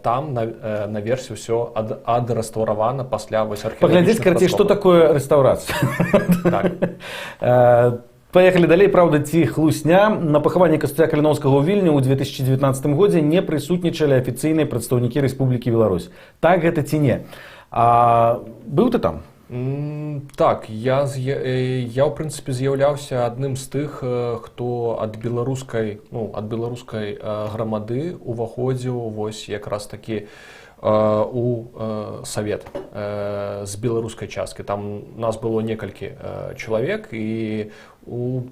[SPEAKER 2] там наверсе ўсё адрэстаўравана пасля археалагічных раскопак.
[SPEAKER 1] Паглядзець, карацей, што такое рэстаўрацыя.
[SPEAKER 2] Так.
[SPEAKER 1] Поехали далей. Правда, ці хлусня. На пахаванні Кастуся Каліновскага ў Вільні ў 2019 годзе не прысутнічалі афіцыйныя прадстаўнікі Рэспублікі Беларусь. Так гэта ці не? Быў ты там?
[SPEAKER 2] Так, я ў прынцыпе з'яўляўся адным з тых, хто ад беларускай грамады уваходзіў якраз такі у савет з беларускай часткі. Там нас было некалькі чалавек і у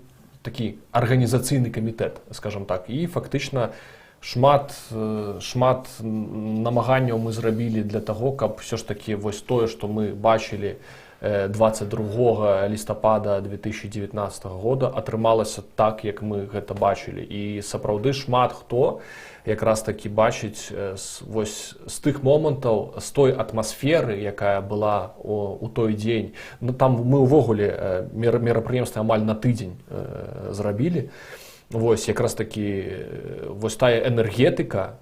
[SPEAKER 2] такі арганізацыйны камітэт, скажам так. І фактычна шмат намаганняў мы зрабілі для таго, каб все ж такі вось тое, што мы бачылі 22 лістапада 2019 года, атрымалася так, як мы гэта бачылі. І сапраўды шмат хто якраз такі бачыць вось з тых момантаў, з той атмасферы, якая была у той дзень. Там мы ўвогуле мерапрыемствы амаль на тыдзень зрабілі. Вось якраз такі вось тая энергетыка,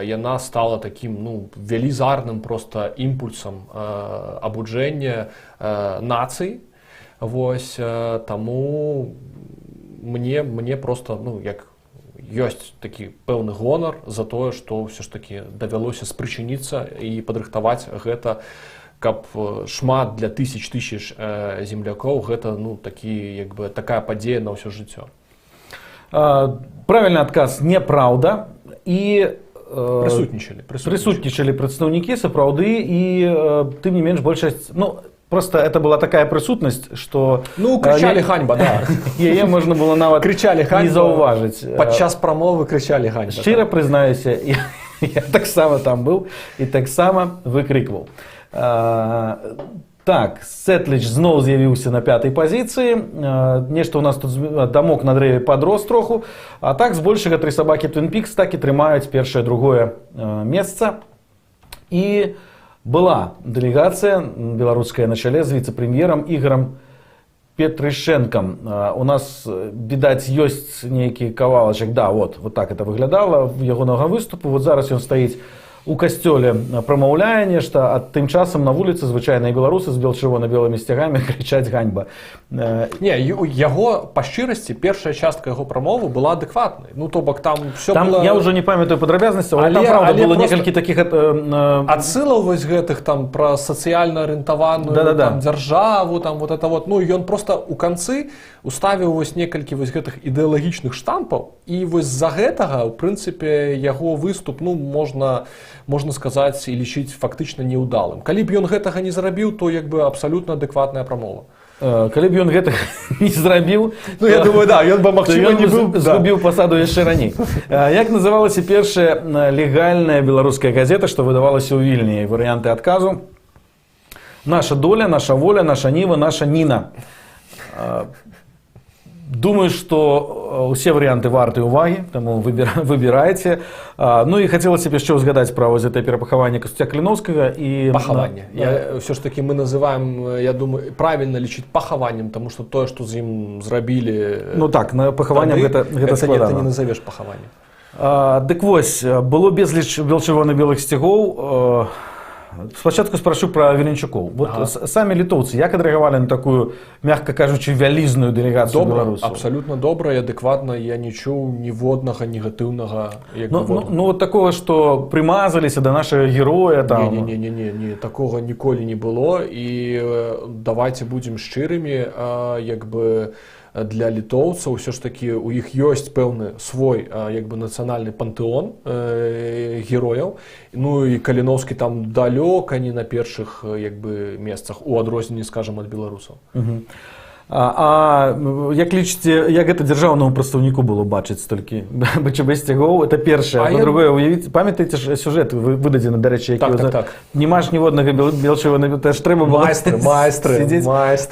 [SPEAKER 2] яна стала такім велізарным просто імпульсам абуджэння нацый. Вось таму мне просто як ёсць такі пэўны гонар за тое, што ўсё ж такі давялося спрычыніцца і падрыхтаваць гэта, каб шмат для тысяч землякоў гэта такая падзея на ўсё жыццё.
[SPEAKER 1] Правильный адказ неправда. І прысутнічалі прадстаўнікі сапраўды, і тым не менш большасць, просто это была такая прысутнасць, што
[SPEAKER 2] крычалі ганьба, да.
[SPEAKER 1] Яе можна было нават не заўважыць.
[SPEAKER 2] Падчас прамовы крычалі ганьба.
[SPEAKER 1] Шчыра прызнаюся, я таксама там быў і таксама выкрыкваў. Так, Сэтліч зноў з'явіўся на 5-й пазіцыі. Нешта ў нас тут дамок на дрэве падрос троху. А так, збольшага 3 сабакі Twin Peaks так і трымаюць першае, другое месца. І была дэлегацыя беларуская на чале з віцэ-прэм'ерам Ігорам Петрышэнкам. У нас, відаць, ёсць нейкі кавалачак. Да, вот так это выглядала ягонага выступу. Вот зараз ён стаіць у касцёле прамаўляе нешта, а тым часам на вуліцы звычайныя беларусы з чырвона-белымі сцягамі крычаць ганьба.
[SPEAKER 2] Не, яго, па шчырасці, першая частка яго прамовы была адэкватнай. Ну, то бок там все было...
[SPEAKER 1] Я ўжо не памятаю падрабязнасцяў, але там, правда, было некалькі такіх...
[SPEAKER 2] Адсылаў вось гэтых там пра сацыяльна арыентаваную там, дзяржаву, там вот это вот. Ну, ён просто у канцы уставіў вось некалькі вось гэтых ідэалагічных штампаў, і вось з-за гэтага, ў прынцыпе, яго выступ, ну, можна сказаць і лічыць фактычна неўдалым. Калі б ён гэтага не зрабіў, то як бы абсалютна адэкватная прамова.
[SPEAKER 1] Калі б ён гэтага не зрабіў,
[SPEAKER 2] ну, я думаю, да, ён бы, магчыма, не быў
[SPEAKER 1] згубіў пасаду яшчэ раней. Як называлася першая легальная беларуская газета, што выдавалася ў Вільні? Варыянты адказу: «Наша доля», «Наша воля», «Наша ніва», «Наша ніна». Думаю, что все варианты варты уваги, тому выбирайте. Ну и хотелось бы еще узгадать про вот это перапахаванне Костя Клиновского и
[SPEAKER 2] пахаванне. Все ж таки мы называем, я думаю, правильно лічыць пахаваннем, потому что то, что з ім зрабілі,
[SPEAKER 1] ну так, на пахаванне гэта складана.
[SPEAKER 2] Ты не назовеш пахаваннем.
[SPEAKER 1] Дык вось, было безліч чырвона-белых сцягоў. Спачатку спрашу пра Віленчукоў. Вот самі літоўцы як адрэагавалі на такую, мягка кажучы, вялізную дэлегацыю беларусаў?
[SPEAKER 2] Абсалютна добра і адэкватна. Я не чуў ніводнага негатыўнага.
[SPEAKER 1] Ну вот такого, што прымазаліся да нашага героя там.
[SPEAKER 2] Не, такога ніколі не было. І давайте будзем шчырымі, як бы для літоўцаў ўсё ж такі у іх ёсць пэўны свой як бы нацыянальны пантэон герояў. Ну і Каліноўскі там далёка не на першых як бы месцах у адрозненні, скажам, ад беларусаў.
[SPEAKER 1] Як лічыце, як гэта дзяржаўнаму прадстаўніку было бачыць столькі БЧБ сцягоў? Это першае. Па-другое, уявіць, памятаеце ж сюжэт выдадзены, дарэчы, які
[SPEAKER 2] так.
[SPEAKER 1] Нема ж ніводнага белчырвона, это ж трэба было
[SPEAKER 2] майстры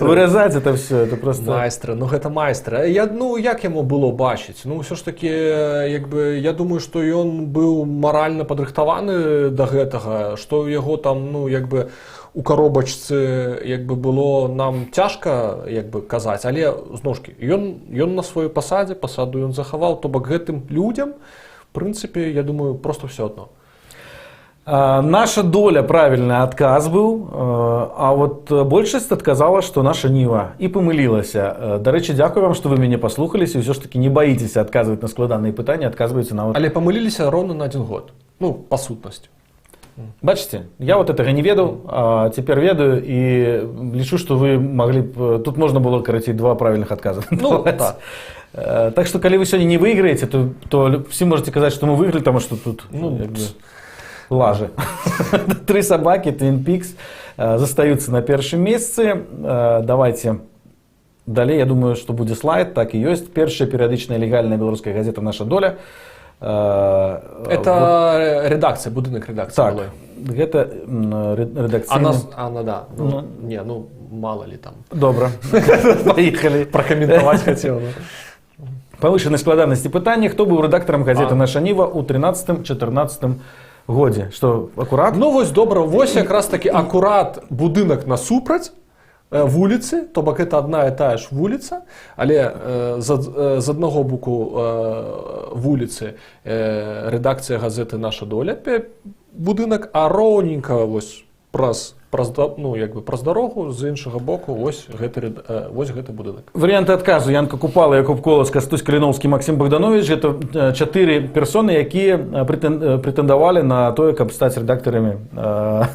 [SPEAKER 1] выразаць это все, это просто
[SPEAKER 2] майстры. Ну гэта майстры. Ну як яму было бачыць? Ну ўсё ж такі, як бы, я думаю, што ён быў маральна падрыхтаваны да гэтага, што ў яго там, ну як бы у каробачцы як бы было нам цяжка як бы казаць, але зноў ж такі ён на сваёй пасаду ён захаваў, то бок гэтым людзям в прынцыпе, я думаю, просто все адно.
[SPEAKER 1] Наша доля, правильный адказ быў, а вот большасць адказала, што наша ніва, і памылілася. Дарэчы, дзякую вам, што вы мяне паслухаліся, і ўсё ж такі не баіцеся адказваць на складаныя пытанні, адказваеце нават.
[SPEAKER 2] Але памыліліся роўна на 1 год. Ну, па сутнасці.
[SPEAKER 1] Бачите, я вот этого не ведал, а теперь ведаю и лечу, что вы могли... Тут можно было, короче, 2 правильных отказа.
[SPEAKER 2] Ну, да.
[SPEAKER 1] Так что, если вы сегодня не выиграете, то все можете сказать, что мы выиграли, потому что тут лажи. 3 собаки, Twin Peaks застаются на первом месяце. Давайте далее, я думаю, что будет слайд, так и есть. Первая периодичная легальная белорусская газета «Наша доля».
[SPEAKER 2] Это редакцыя, будынак редакцыі.
[SPEAKER 1] Так, гэта редакцыйны.
[SPEAKER 2] Да. Ну, мало ли там.
[SPEAKER 1] Добра, поехали.
[SPEAKER 2] Пракаментаваць хацеў.
[SPEAKER 1] Павышанай складанасці пытання. Хто быў рэдактарам газеты «Наша ніва» у 13-14 годзе? Што, акурат?
[SPEAKER 2] Ну, вось добра, вось якраз такі акурат будынак насупраць вуліцы, то бок это адна і тая ж вуліца, але з аднаго боку вуліцы рэдакцыя газеты «Наша доля» будынак, а роўненька вось праз дарогу з іншага боку вось гэты будынак.
[SPEAKER 1] Варыянты адказу: Янка Купала, Якуб Колас, Кастусь Каліноўскі, Максім Богданович. Гэта 4 персоны, якія прэтэндавалі на тое, каб стаць рэдактарамі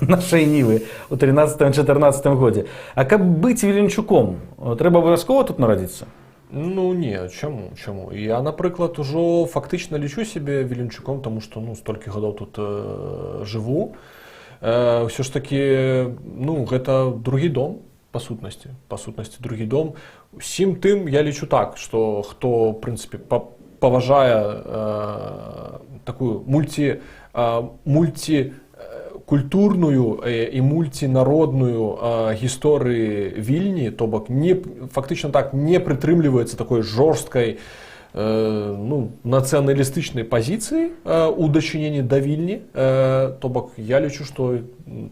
[SPEAKER 1] нашай нівы у 13-14 годзе. А каб быць Віленчуком, трэба абавязкова тут нарадзіцца?
[SPEAKER 2] Ну не, чаму? Я, напрыклад, ужо фактычна лічу сябе Віленчуком, таму што столькі гадоў тут жыву. Ўсё ж такі, гэта другі дом, па сутнасці другі дом. Усім тым я лічу так, што хто, в прынцыпе, паважае такую мультикультурную і мультинародную гісторыю Вільні, то бок фактычна так не прытрымліваецца такой жорсткай нацыяналістычнай пазіцыі у дачыненні да Вільні, то бок я лічу, што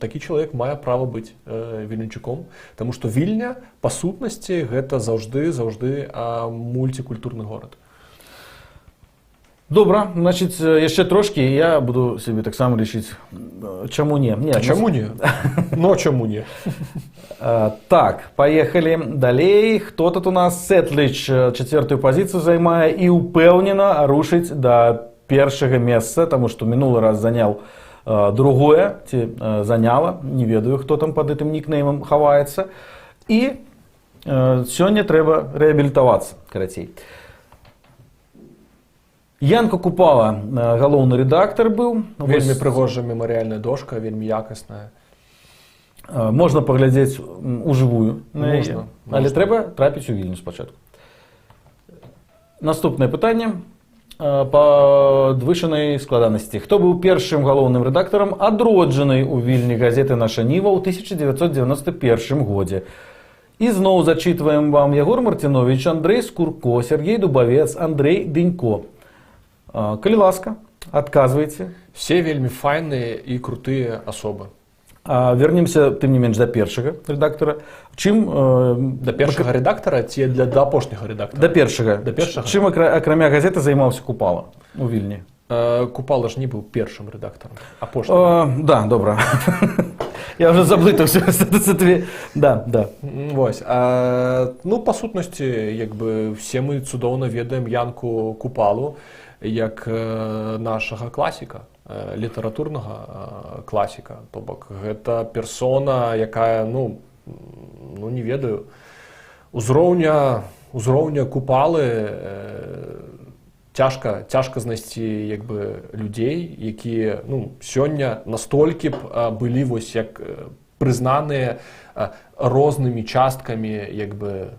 [SPEAKER 2] такі чалавек мае права быць віленчуком, таму што Вільня па сутнасці гэта заўжды мультикультурны горад.
[SPEAKER 1] Добра, значить, яшчэ трошкі, і я буду себе таксама лічыць, чаму не.
[SPEAKER 2] А чаму не? Ну, а чаму не?
[SPEAKER 1] Так, поехали далей. Хто тут у нас? Сетліч чацвёртую пазіцыю займае і упэўнена рушыць да першага месца, таму што мінулы раз заняў другое, ці заняла, не ведаю, хто там пад гэтым нікнеймам хаваецца. І сёння трэба рэабілітавацца, карацей. Янка Купала, галоўны рэдактар быў.
[SPEAKER 2] Вельмі прыгожая мемарыяльная дошка, вельмі якасная.
[SPEAKER 1] Можна паглядзець ужывую на яе, але трэба трапіць у Вільню спачатку. Наступнае пытанне па падвышанай складанасці. Хто быў першым галоўным рэдактарам адроджанай у Вільні газеты «Наша Ніва» ў 1991 годзе? І зноў зачытваем вам Ягор Мартинович, Андрей Скурко, Сергей Дубавец, Андрей Дынько. Калі ласка, адказвайце.
[SPEAKER 2] Все вельмі файныя і крутыя асобы.
[SPEAKER 1] Вернемся, тым не менш, да першага рэдактара. Чым...
[SPEAKER 2] Да першага рэдактара ці да апошняга рэдактара?
[SPEAKER 1] Да першага.
[SPEAKER 2] Да першага.
[SPEAKER 1] Чым, акрамя газеты, займаўся Купала у Вільні?
[SPEAKER 2] Купала ж не быў першым рэдактарам. Апошнім.
[SPEAKER 1] Да, добра. Я уже заблытаўся. Да.
[SPEAKER 2] Вось. Ну, па сутнасці, як бы, все мы цудоўна ведаем Янку Купалу як нашага класіка, літаратурнага класіка. То бок, гэта персона, якая, ну не ведаю, узроўня Купалы цяжка знайсці, як бы, людзей, якія, ну, сёння настолькі б былі вось як прызнаныя рознымі часткамі, як бы,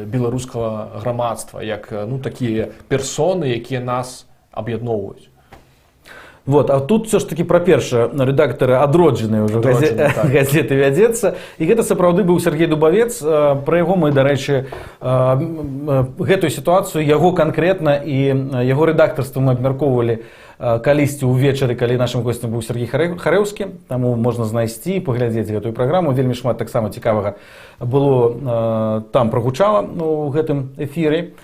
[SPEAKER 2] беларускага грамадства, як, ну, такія персоны, якія нас аб'ядноўваюць.
[SPEAKER 1] Вот, а тут все ж таки про першага рэдактара адроджанай ўжо газеты вядзецца. І гэта сапраўды быў Сергей Дубавец. Пра яго мы, дарэчы, гэтую сітуацыю, яго канкрэтна і яго рэдактарства мы абмяркоўвалі калісьці ўвечары, калі нашым госцем быў Сергей Харэўскі. Таму можна знайсці і паглядзець гэтую праграму. Вельмі шмат таксама цікавага было там прагучала у гэтым эфіры.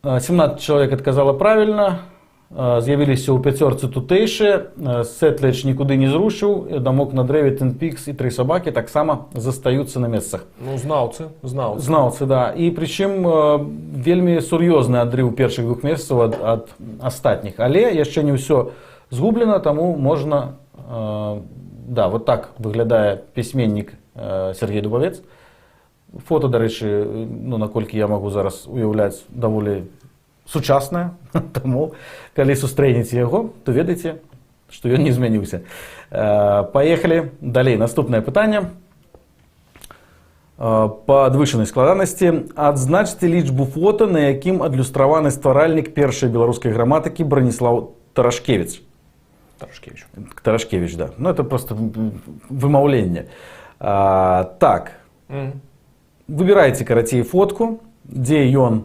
[SPEAKER 1] 17 чалавек адказала правільна. З'явіліся ў пяцёрцы тутэйшыя, Сетліч нікуды не зрушыў, дамок на дрэве, Twin Peaks і тры сабакі таксама застаюцца на месцах.
[SPEAKER 2] Ну, знаўцы.
[SPEAKER 1] Знаўцы, да. І прычым вельмі сур'ёзны адрыў першых двух месяцаў ад астатніх. Але яшчэ не ўсё згублена, таму можна... Да, вот так выглядае пісьменнік Сергей Дубавец. Фота, дарэчы, ну, наколькі я магу зараз уяўляць, даволі сучасная, таму, калі сустрэнеце яго, то ведайце, што ён не змяніўся. Паехалі далей. Наступнае пытанне. Па падвышанай складанасці. Адзначце лічбу фота, на якім адлюстраваны стваральнік першай беларускай граматыкі Браніслаў Тарашкевіч. Тарашкевіч, да. Ну, это просто вымаўленне. Так. Выбірайце, карацей, фотку, дзе ён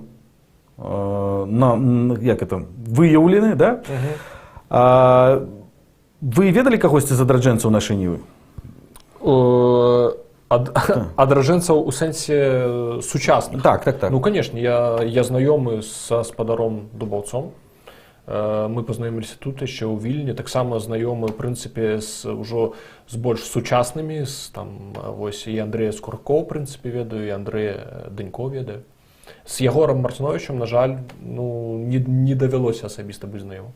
[SPEAKER 1] як это, выяўлены, да? Вы ведалі кагосьці з адраджэнцаў нашай Нівы?
[SPEAKER 2] Адраджэнцаў у сэнсе сучасных?
[SPEAKER 1] Так.
[SPEAKER 2] Ну, конечно, я знаёмы са спадаром Дубаўцом. Мы пазнаёміліся тут яшчэ ў Вільні, таксама знаёмы, в прынцыпе, ўжо з больш сучаснымі, там, вось, і Андрэя Скурко, в прынцыпе, ведаю, і Андрэя Дынько ведаю. З Ягорам Мартиновичем, на жаль, ну, не давялося асабіста быць знаёмым.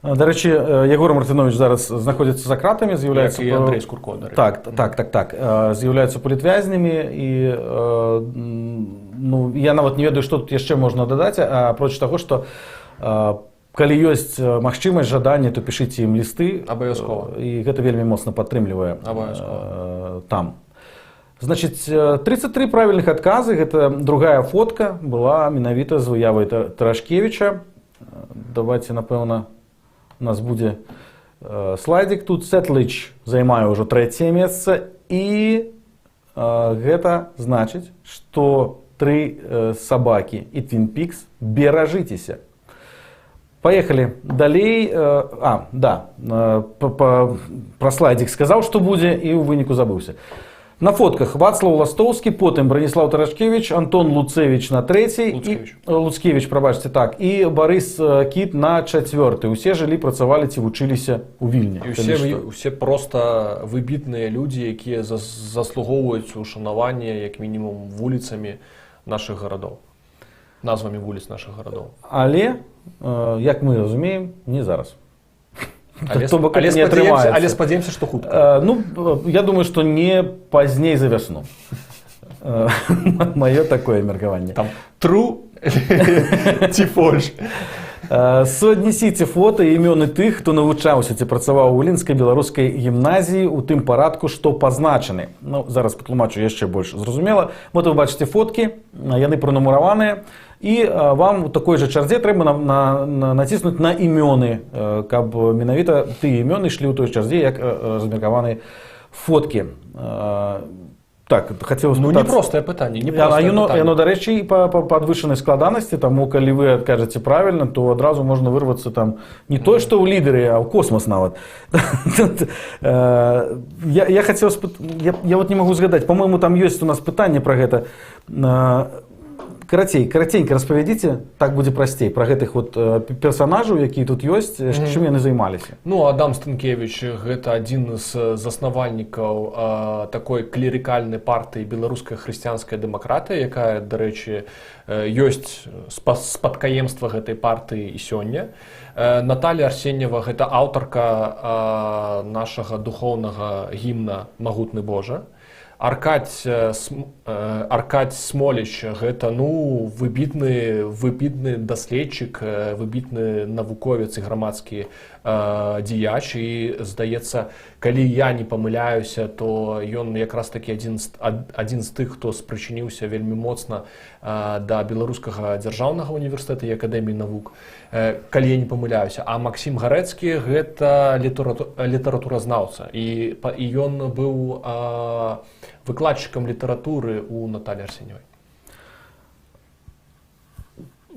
[SPEAKER 1] Дарэчы, Ягор Мартинович зараз знаходзіцца за кратамі, з'яўляецца...
[SPEAKER 2] Як і Андрей Скурко, дарэчы.
[SPEAKER 1] Так. З'яўляюцца палітвязнямі, і ну, я нават не ведаю, што тут яшчэ можна дадаць, апроч таго, што калі ёсць магчымасць, жаданне, то пішыце ім лісты.
[SPEAKER 2] Абавязкова.
[SPEAKER 1] І гэта вельмі моцна падтрымлівае там. Значыць, 33 правільных адказы, гэта другая фотка была менавіта з выявай Тарашкевіча. Давайте, напэўна, у нас будзе слайдик. Тут Сетліч займае ўжо трэцяе месца, і гэта значыць, што тры сабакі і Twin Peaks беражыцеся. Паехалі далей. Пра слайдик сказаў, што будзе, і ў выніку забыўся. На фотках Вацлав Ластоўскі, потым Браніслав Тарашкевич, Антон Луцевич на 3-й, Луцкевич, прабачце, так, і Барыс Кіт на 4-й. Усе жылі, працавалі ці вучыліся ў Вільні.
[SPEAKER 2] І усе проста выбітныя людзі, якія заслугоўваюць ушанавання, як мінімум, вуліцамі нашых гарадоў. Назвамі вуліц нашых гарадоў.
[SPEAKER 1] Але, як мы разумеем, не зараз.
[SPEAKER 2] Але спадзяемся, што хутка.
[SPEAKER 1] Ну, я думаю, што не пазней за вясну. Маё такое меркаванне.
[SPEAKER 2] Там тру ці фольш.
[SPEAKER 1] Суаднесіце фота і імёны тых, хто навучаўся ці працаваў у Віленскай беларускай гімназіі ў тым парадку, што пазначаны. Ну, зараз патлумачу яшчэ больш зразумела. Вот вы бачыце фоткі, яны пранумараваныя, і вам у такой жа чарзе трэба націснуць на імёны, каб менавіта тыя імёны ішлі ў той чарзе, як размеркаваныя фоткі. Так, хацеў спытацца.
[SPEAKER 2] Ну, непростае пытанне.
[SPEAKER 1] Яно, дарэчы, па падвышанай складанасці, таму калі вы адкажаце правільна, то адразу можна вырвацца там не тое, што ў лідары, а ў космас нават. Я хацеў я вот не магу згадаць, па-мойму, там ёсць у нас пытанне пра гэта. Караценька распавядзіце, так будзе прасцей, пра гэтых вот персанажаў, якія тут ёсць, чым яны займаліся.
[SPEAKER 2] Ну, Адам Станкевич – гэта адзін з заснавальнікаў такой клерыкальнай партыі беларуская хрысціянская дэмакратыя, якая, дарэчы, ёсць спадкаемства гэтай партыі і сёння. Наталья Арсеньева – гэта аўтарка нашага духоўнага гімна «Магутны Божа». Аркадзь Смоліч – гэта, ну, выбітны даследчык, выбітны навуковец і грамадскі дзеяч. І, здаецца, калі я не памыляюся, то ён якраз такі адзін з тых, хто спрычыніўся вельмі моцна да Беларускага дзяржаўнага універсітэта і акадэміі навук, калі я не памыляюся. А Максім Гарэцкі – гэта літаратуразнаўца. І ён быў выкладчыкам літаратуры у Натальі Арсеньевай.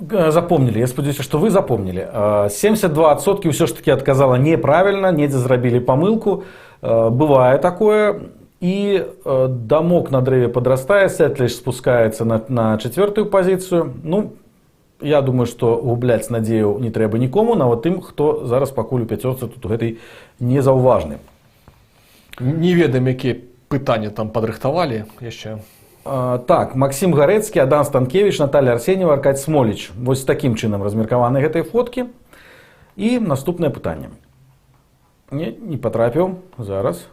[SPEAKER 1] Запомнілі, я спадзяюся, што вы запомнілі. 72% ўсё ж такі адказала неправільна, недзе зрабілі памылку. Бывае такое. І дамок на дрэве падрастае, Сэтліш спускаецца на 4-ю пазіцыю. Ну, я думаю, што губляць надзею не трэба нікому, нават тым, хто зараз пакуль у пяцёрцы тут у гэтай незаўважны.
[SPEAKER 2] Не ведаем, якія пытанні там падрыхтавалі яшчэ.
[SPEAKER 1] Так, Максім Гарэцкі, Адам Станкевич, Наталья Арсеньева, Аркадзь Смоліч. Вось такім чынам размеркаваны гэтай фоткі. І наступнае пытанне. Не патрапіў. Зараз.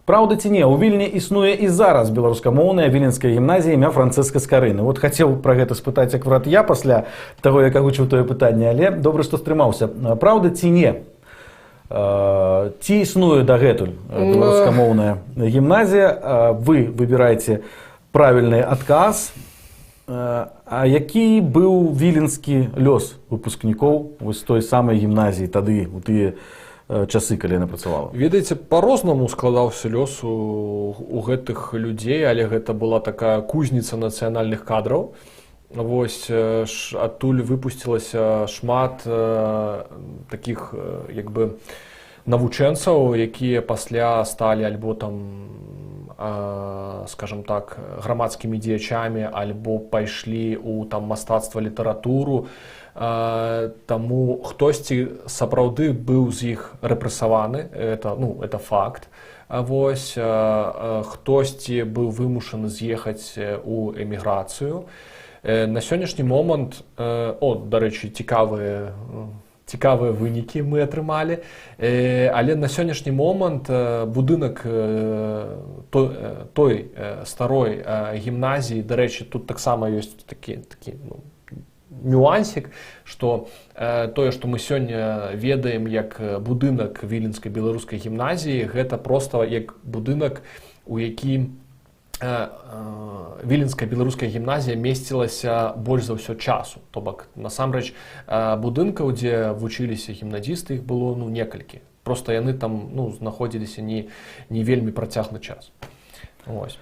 [SPEAKER 1] Праўда ці не, у Вільні існуе і зараз беларускамоўная віленская гімназія імя Францыска Скарыны. Вот хацеў пра гэта спытаць акурат я пасля таго, як агучыў тое пытанне, але добра, што стрымаўся. Праўда ці не? Ці існуе дагэтуль беларускамоўная гімназія? Вы выбіраеце правільны адказ. А які быў віленскі лёс выпускнікоў вось той самай гімназіі тады, у тыя часы, калі яна працавала?
[SPEAKER 2] Ведаеце, па-рознаму складаўся лёс у гэтых людзей, але гэта была такая кузніца нацыянальных кадраў. Вось адтуль выпусцілася шмат такіх як бы навучэнцаў, якія пасля сталі альбо там, скажем так, грамадскімі дзеячамі, альбо пайшлі ў там мастацтва, літаратуру. Таму хтосьці сапраўды быў з іх рэпрэсаваны, это факт. Вось хтосьці быў вымушаны з'ехаць у эміграцыю. На сённяшні момант, дарэчы, цікавыя вынікі мы атрымалі, але на сённяшні момант будынак той старой гімназіі, дарэчы, тут таксама ёсць такі нюансік, што тое, што мы сёння ведаем як будынак Віленскай беларускай гімназіі, гэта проста як будынак, у якім Віленская беларуская гімназія месцілася больш за ўсё часу. То бок, насамрэч, будынкаў, дзе вучыліся гімназісты, іх было некалькі. Проста яны там знаходзіліся не вельмі працяглы час. Ось.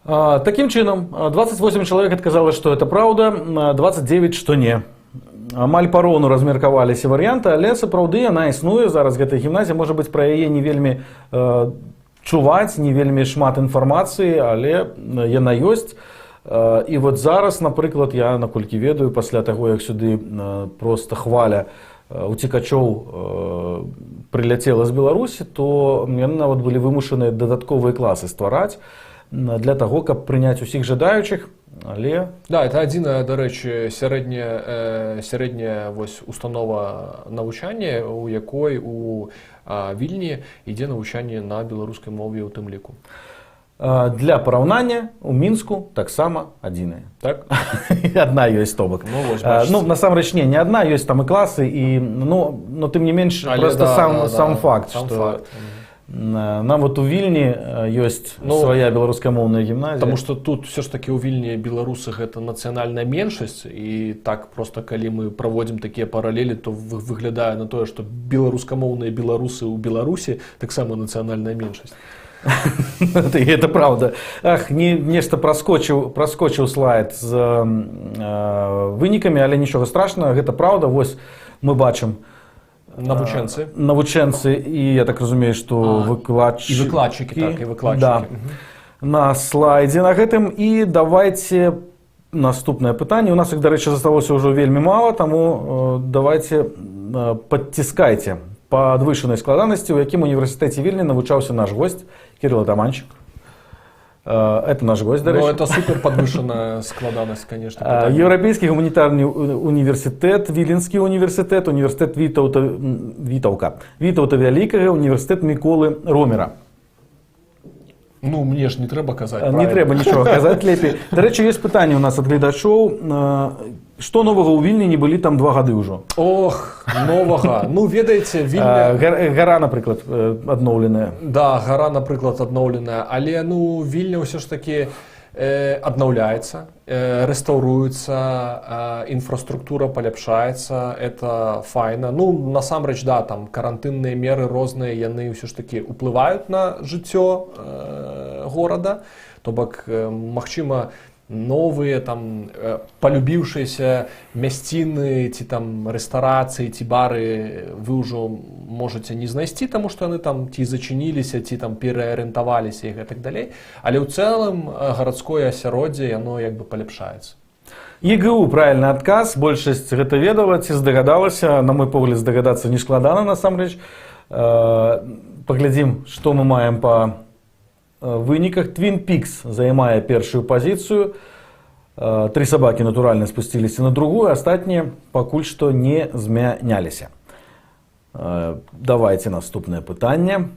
[SPEAKER 1] Такім чынам, 28 чалавек адказала, што это праўда, 29, што не. Амаль пароўну размеркаваліся варыянты, але сапраўды яна існуе. Зараз гэтая гімназія, можа быць, пра яе не вельмі чуваць не вельмі шмат інфармацыі, але яна ёсць. І вот зараз, напрыклад, я, наколькі ведаю, пасля таго, як сюды проста хваля уцекачоў прыляцела з Беларусі, то яны нават былі вымушаныя дадатковыя класы ствараць для таго, каб прыняць усіх жадаючых, але...
[SPEAKER 2] Да, это адзіная, дарэчы, сярэдняя вось установа навучання, у якой у Вільні ідзе навучанне на беларускай мове ў тым ліку.
[SPEAKER 1] Для параўнання у Мінску таксама адзіная.
[SPEAKER 2] Так?
[SPEAKER 1] Адна ёсць, то бок. Ну, насамрэч, не адна, ёсць там і класы, і, но тым не менш, проста сам факт, што нам вот у Вільні ёсць свая беларускамоўная гімназія.
[SPEAKER 2] Таму што тут все ж таки у Вільні беларусы гэта нацыянальная меншасць, і так проста калі мы праводзім такія паралелі, то выглядае на тое, што беларускамоўныя беларусы ў Беларусі таксама нацыянальная меншасць.
[SPEAKER 1] Это правда. Ах, нешта праскочыў слайд з вынікамі, але нічога страшнага, гэта правда. Вось мы бачым навучэнцы і, я так разумею, што выкладчыкі. Да, на слайдзе на гэтым. І давайте наступнае пытанне. У нас іх, дарэчы, засталося ўжо вельмі мала, таму давайте падціскайце падвышанай складанасці, у якім універсітэце Вільні навучаўся наш гость Кирилл Атаманчик. Это наш гость, дарэчы.
[SPEAKER 2] Ну, это супер подвышенная складанасць, конечно.
[SPEAKER 1] Еўрапейскі гуманітарны універсітэт, Віленскі універсітэт, універсітэт Вітаўта Вялікага, універсітэт Міколы Ромера.
[SPEAKER 2] Ну, мне ж не трэба казаць.
[SPEAKER 1] Не трэба нічога казаць, лепей. Дарэчы, ёсць пытанне у нас ад гледачоў. Што новага ў Вільні, не былі там 2 гады ўжо?
[SPEAKER 2] Ох, новага. Ну, ведаеце, Вільня...
[SPEAKER 1] Гара, напрыклад, адноўленая.
[SPEAKER 2] Да, гара, напрыклад, адноўленая. Але, ну, Вільня ўсё ж такі аднаўляецца, рэстаўруецца, інфраструктура паляпшаецца, это файна. Ну, насамрэч, да, там карантынныя меры розныя, яны ўсё ж такі ўплываюць на жыццё горада. То бок, магчыма, новыя там полюбіўшыя мясціны ці там рэстарацыі ці бары вы ўжо можаце не знайсці, таму што яны там ці зачыніліся, ці там пераарыентаваліся і гэтак далей, але ў цэлым гарадское асяроддзе яно як бы паляпшаецца.
[SPEAKER 1] ЕГУ правільны адказ, большасць гэта ведала ці здагадалася, на мой погляд здагадацца не складана насамрэч. Паглядзім, што мы маем па выніках. Twin Peaks займае першую пазіцыю. 3 сабакі, натуральна, спусціліся на другую, астатнія пакуль што не змяняліся. Давайте наступнае пытанне.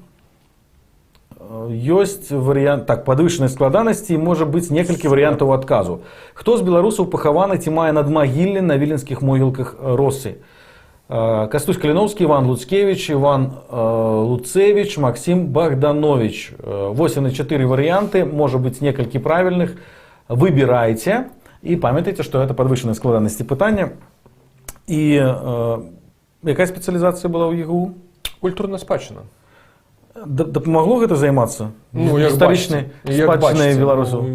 [SPEAKER 1] Ёсць варыянт, так, падвышанай складанасці, можа быць некалькі варыянтаў адказу. Хто з беларусаў пахаваны ці мае надмагілле на віленскіх могілках Россы? Кастусь Каліноўскі, Іван Луцкевіч, Іван Луцевіч, Максім Богданович. Вось яны 4 варыянты, можа быць некалькі правільных. Выбірайце і памятайце, што гэта падвышанай складанасці пытання. І якая спецыялізацыя была ў ЕГУ?
[SPEAKER 2] Культурная спадчына.
[SPEAKER 1] Дапамагло гэта займацца?
[SPEAKER 2] Ну,
[SPEAKER 1] гістарычнай спадчынай беларусаў?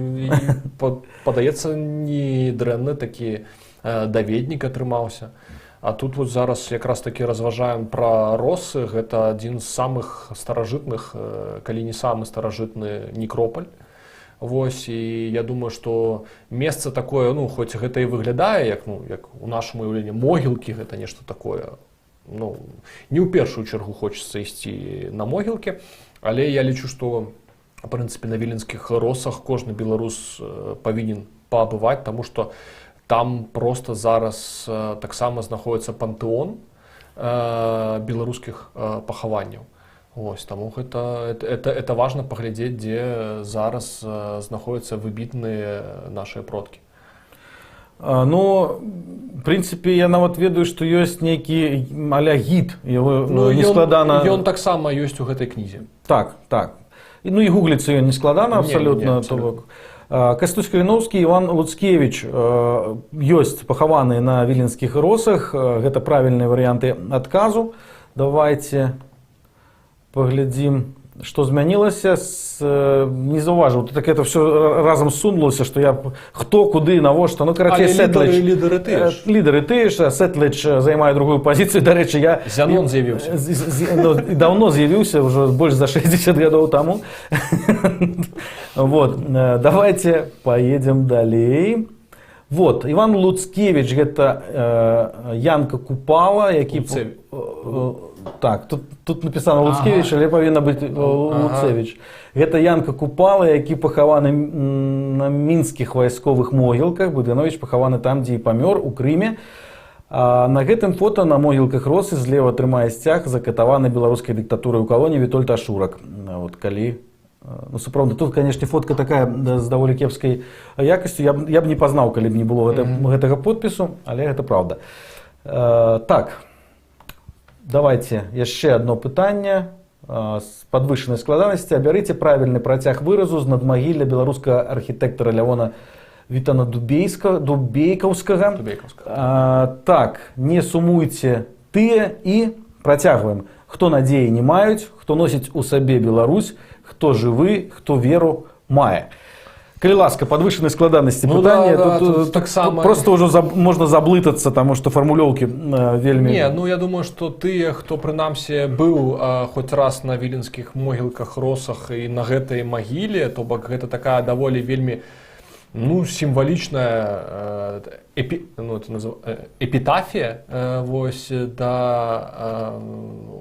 [SPEAKER 2] Падаецца, не дрэнны такі даведнік атрымаўся. А тут вот зараз якраз такі разважаем пра Россы. Гэта адзін з самых старажытных, калі не самы старажытны некропаль. Вось, і я думаю, што месца такое, ну, хоць гэта і выглядае, як у нашым уяўленні могілкі, гэта нешта такое. Ну, не ў першую чаргу хочацца ісці на могілкі, але я лічу, што, в прынцыпе, на віленскіх Россах кожны беларус павінен паабываць, таму што там просто зараз таксама знаходіцца пантэон беларускіх пахаванняў. Ось, таму это важна паглядзець, дзе зараз знаходзяцца выбітныя нашыя продкі.
[SPEAKER 1] Ну, в прынцыпе, я нават ведаю, што ёсць нейкі а-ля гід.
[SPEAKER 2] Ён таксама ёсць у гэтай кнізе.
[SPEAKER 1] Так, так. Ну і гугліцца ён не складана абсалютна. Кастусь Каліноўскі, Іван Луцкевіч ёсць пахаваныя на віленскіх Россах. Гэта правільныя варыянты адказу. Давайте паглядзім. Што змянілася, не заўважыў. Так это все разам сунулася, што я хто, куды, навошта. Ну, карацей, Сетліч...
[SPEAKER 2] лідары тыя ж.
[SPEAKER 1] Лідары тыя ж, Сетліч займае другую пазіцыю. Дарэчы, я...
[SPEAKER 2] Зянон з'явіўся.
[SPEAKER 1] Даўно з'явіўся, ўжо больш за 60 гадоў таму. Вот. Давайте поедем далей. Вот, Іван Луцкевич, гэта Янка Купала, які... Так, тут написано Луцкевич, але павінна быць Луцевич. Гэта Янка Купала, які пахаваны на мінскіх вайсковых могілках. Буданович пахаваны там, дзе і памёр, у Крыме. А на гэтым фота на могілках росы злева трымае сцяг закатаваны беларускай дыктатурай у калоніі Вітольд Ашурак. Вот, калі... Ну, сапраўды, тут, канешне, фотка такая з даволі кепскай якасцю. Я б не пазнаў, калі б не было гэтага подпісу, але гэта праўда. Так, давайте яшчэ одно пытанне з падвышанай складанасці. Абярыце правільны працяг выразу з надмагілля беларускага архітэктара Лявона Вітана Дубейкаўскага. Так, не сумуйце тыя і працягваем. Хто надзеі не маюць, хто носіць у сабе Беларусь, хто жывы, хто веру мае. Калі ласка, падвышанай складанасці пытання, тут просто ўжо можна заблытацца, таму што фармулёўкі вельмі...
[SPEAKER 2] Не, ну я думаю, што тыя, хто прынамсі быў хоць раз на віленскіх могілках, росах і на гэтай магіле, то бок гэта такая даволі вельмі сімвалічная эпітафія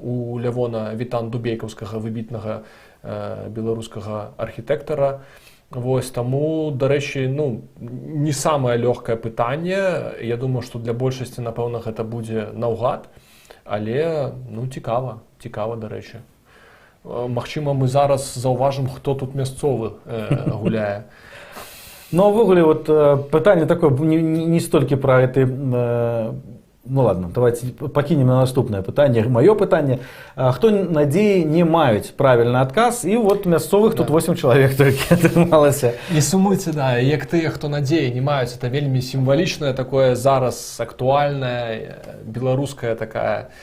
[SPEAKER 2] у Лявона Вітана Дубейкаўскага, выбітнага беларускага архітэктара. Таму, дарэчы, не самае лёгкае пытанне. Я думаю, што для большасці, напэўна, гэта будзе наўгад, але цікава, дарэчы. Магчыма, мы зараз заўважым, хто тут мясцовы гуляе.
[SPEAKER 1] Ну, увогуле, вот пытанне такое не столькі пра гэты... Ну ладно, давайте пакінем на наступнае пытанне. Маё пытанне. Хто надзеі не маюць правільны адказ, і вот мясцовых тут 8 чалавек толькі атрымалася.
[SPEAKER 2] Не сумуйце, да, як тыя, хто надзеі не маюць, это вельмі сімвалічнае, такое зараз актуальнае, беларуская такая,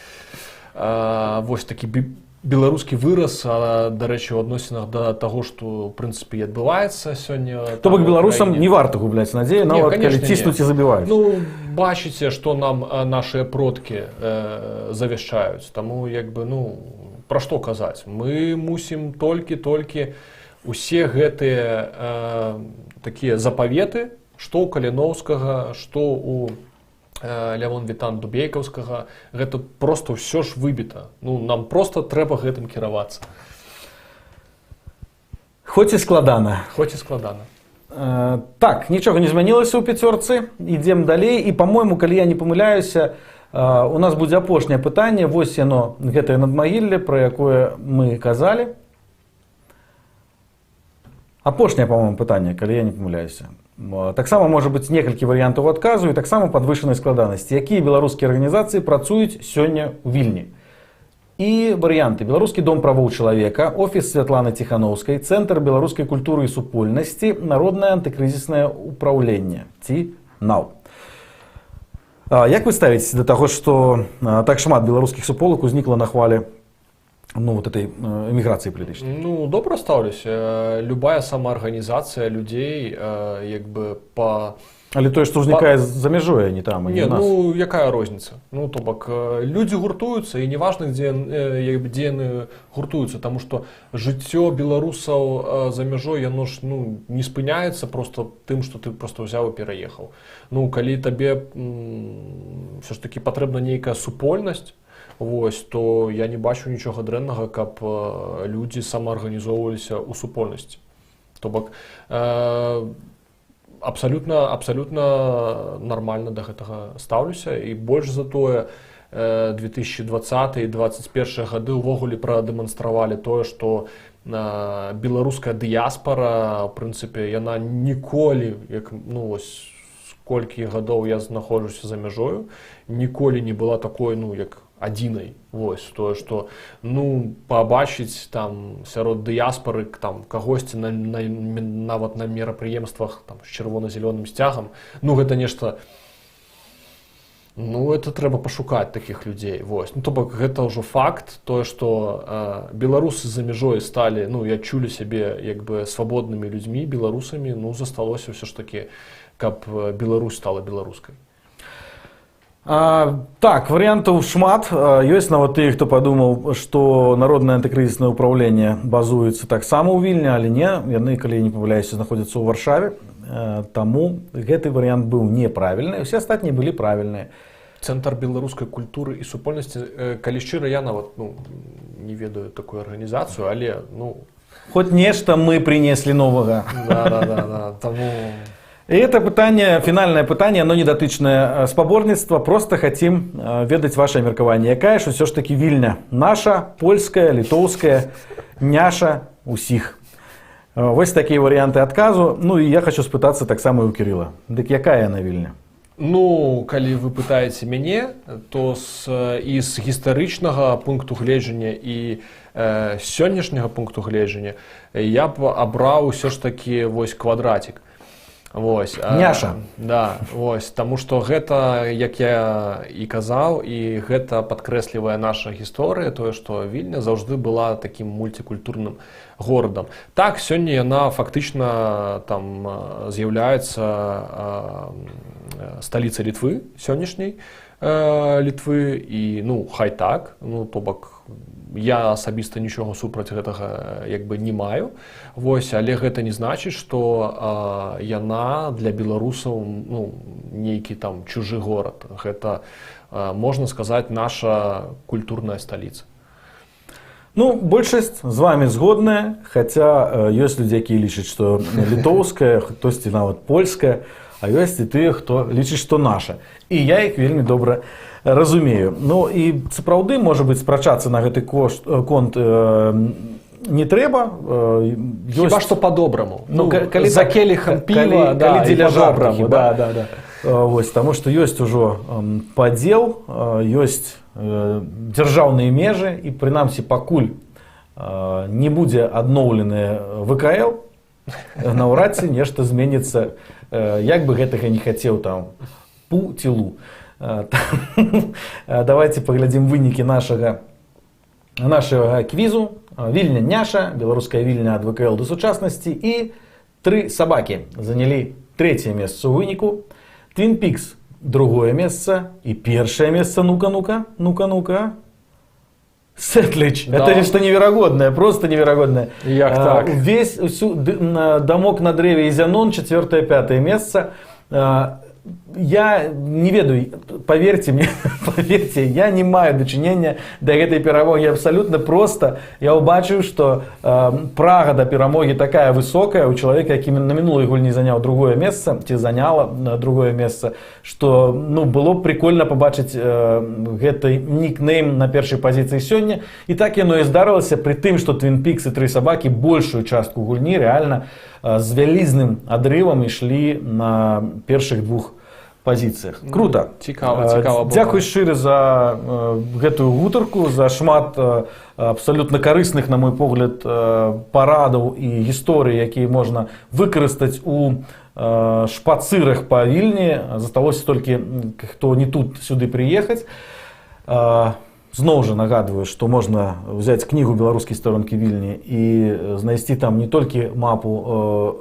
[SPEAKER 2] вось такі беларускі выраз, дарэчы, у адносінах да таго, што, ў прынцыпе, і адбываецца сёння.
[SPEAKER 1] То бок беларусам не варта губляць надзею, нават калі ціснуць і забіваюць.
[SPEAKER 2] Ну, бачыце, што нам нашыя продкі завяшчаюць. Таму, пра што казаць? Мы мусім толькі усе гэтыя такія запаветы, што ў Каліноўскага, што ў Лявона Вітана Дубейкаўскага, гэта проста ўсё ж выбіта. Нам проста трэба гэтым кіравацца.
[SPEAKER 1] Хоць і складана. Так, нічога не змянілася ў пяцёрцы. Ідзем далей. І, па-мойму, калі я не памыляюся, у нас будзе апошняе пытанне. Вось яно, гэтае надмагілле, пра якое мы казалі. Апошняе, па-мойму, пытанне, калі я не памыляюся. Таксама можа быць некалькі варыянтаў адказу і таксама падвышанай складанасці. Якія беларускія арганізацыі працуюць сёння ў Вільні? І варыянты. Беларускі дом правоў чалавека, офіс Святланы Ціханаўскай, Цэнтр беларускай культуры і супольнасці, Народнае антыкрызіснае ўпраўленне, ці НАУ. Як вы ставіце да таго, што так шмат беларускіх суполак узнікла на хвале этой эміграцыі палітычнай?
[SPEAKER 2] Добра стаўлюся. Любая самаарганізацыя людзей,
[SPEAKER 1] Але тое, што ўзнікае за мяжой, а не там, а не ў нас.
[SPEAKER 2] Якая розніца? То бок, людзі гуртуюцца, і неважна, дзе яны гуртуюцца, таму што жыццё беларусаў за мяжой, яно ж не спыняецца проста тым, што ты проста ўзяў і пераехаў. Калі табе ўсё ж такі патрэбна нейкая супольнасць, то я не бачу нічога дрэннага, каб людзі самаарганізоўваліся ў супольнасці. То бок, абсалютна нармальна да гэтага стаўлюся, і больш за тое, 2020 і 2021 гады ўвогуле прадэманстравалі тое, што беларуская дыяспара, ў прынцыпе, яна ніколі, сколькі гадоў я знаходжуся за мяжою, ніколі не была такой, як адзінай. Тое, што пабачыць там сярод дыяспары кагосьці нават на мерапрыемствах з чырвона-зялёным сцягам, гэта нешта Ну, это трэба пашукаць такіх людзей. Вось. Ну, то бок, гэта ўжо факт, тое, што беларусы за мяжой сталі, ну, і адчулі сябе як бы свабоднымі людзьмі, беларусамі, ну, засталося ўсё ж такі, каб Беларусь стала беларускай.
[SPEAKER 1] Так, варыянтаў шмат. Ёсць нават тыя, хто падумаў, што народнае антыкрызіснае ўпраўленне базуецца таксама ў Вільні, але не, яны, калі я не памыляюся, знаходзяцца ў Варшаве. Таму гэты варыянт быў неправільны, усе астатнія былі правільныя.
[SPEAKER 2] Цэнтр беларускай культуры і супольнасці, калі шчыра, я нават не ведаю такую арганізацыю, але
[SPEAKER 1] хоць нешта мы прынеслі новага.
[SPEAKER 2] Да, таму...
[SPEAKER 1] И это пытанне, фінальнае пытанне, оно не датычнае спаборніцтва, просто хацім ведаць ваше меркаванне. Якая ж усё ж такі Вільня? Наша, польская, літоўская, няша усіх. Вось такія варыянты адказу. Ну і я хочу спытацца таксама і ў Кірыла. Дык якая яна Вільня?
[SPEAKER 2] Ну, калі вы пытаеце мяне, то і з гістарычнага пункту гледжання і сённяшняга пункту гледжання я б абраў усё ж такі вось квадратик. Вось,
[SPEAKER 1] няша.
[SPEAKER 2] Да, вось, таму што гэта, як я і казаў, і гэта падкрэслівае наша гісторыя, тое, што Вільня заўжды была такім мультикультурным горадам. Так, сёння яна фактычна там з'яўляецца сталіцай Літвы, сённяшняй Літвы, і, ну, хай так, ну, то бок, я асабіста нічога супраць гэтага як бы не маю. Вось, але гэта не значыць, што яна для беларусаў, ну, нейкі там чужы горад. Гэта, можна сказаць, наша культурная сталіца.
[SPEAKER 1] Ну, большасць з вами згодная, хаця ёсць людзі, якія лічаць, што літоўская, хтосьці нават польская, а ёсць і тыя, хто лічыць, што наша. І я іх вельмі добра разумею. Ну і сапраўды, можа быць, спрачацца на гэты конт не трэба.
[SPEAKER 2] Хіба што па-добраму.
[SPEAKER 1] Ну,
[SPEAKER 2] за келіхам піва,
[SPEAKER 1] калі дзеля жарту.
[SPEAKER 2] Да.
[SPEAKER 1] Вось, таму што ёсць ужо падзел, ёсць дзяржаўныя межы, і прынамсі пакуль не будзе адноўлены ВКЛ, наўрад ці нешта зменіцца, як бы гэтага не хацеў там Пуцілу. Давайте паглядзім вынікі нашага квізу. Вільня няша, беларуская Вільня ад ВКЛ да сучаснасці, і 3 сабакі занялі 3-е месца ў выніку. Twin Peaks 2-е месца і 1-е месца. Ну-ка. Сэтліч. Да. Это нешта неверагоднае, просто неверагоднае.
[SPEAKER 2] Як так?
[SPEAKER 1] Дамок на дрэве і Зянон 4-е, 5-е месца. Я не ведаю, поверьте мне, я не маю дачынення да гэтай перамогі абсалютна проста. Я ўбачыў, што прага да перамогі такая высокая ў чалавека, які на мінулай гульні заняў 2-е месца, ці заняла 2-е месца, што, ну, было б прикольна пабачыць гэты нікнейм на першай пазіцыі сёння. І так яно і здарылася, пры тым, што Twin Peaks і 3 сабакі большую частку гульні реально з вялізным адрывам ішлі на першых 2 пазіцыях. Круто.
[SPEAKER 2] Цікава было.
[SPEAKER 1] Дзякуй шчыра за гэтую гутарку, за шмат абсалютна карысных, на мой погляд, парадаў і гісторый, якія можна выкарыстаць у шпацырах па Вільні. Засталося толькі, хто не тут сюды прыехаць. Зноў жа нагадваю, што можна взяць кнігу «Беларускія старонкі Вільні» і знайсці там не толькі мапу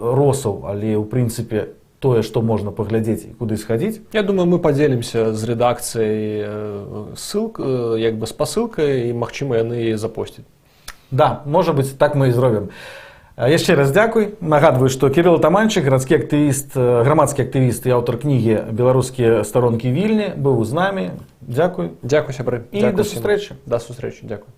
[SPEAKER 1] росаў, але ў прынцыпе тое, што можна паглядзець і куды схадзіць.
[SPEAKER 2] Я думаю, мы падзелімся з рэдакцыяй як бы спасылкай, і, магчыма, яны запосцяць.
[SPEAKER 1] Да, можа быць, так мы і зробім. Яшчэ раз дзякуй. Нагадваю, што Кірыл Таманчык, грамадскі актывіст і аўтар кнігі «Беларускія старонкі Вільні», быў з намі. Дзякуй.
[SPEAKER 2] Дзякуй, сябры.
[SPEAKER 1] І да сустрэчы.
[SPEAKER 2] Да сустрэчы, дзякуй.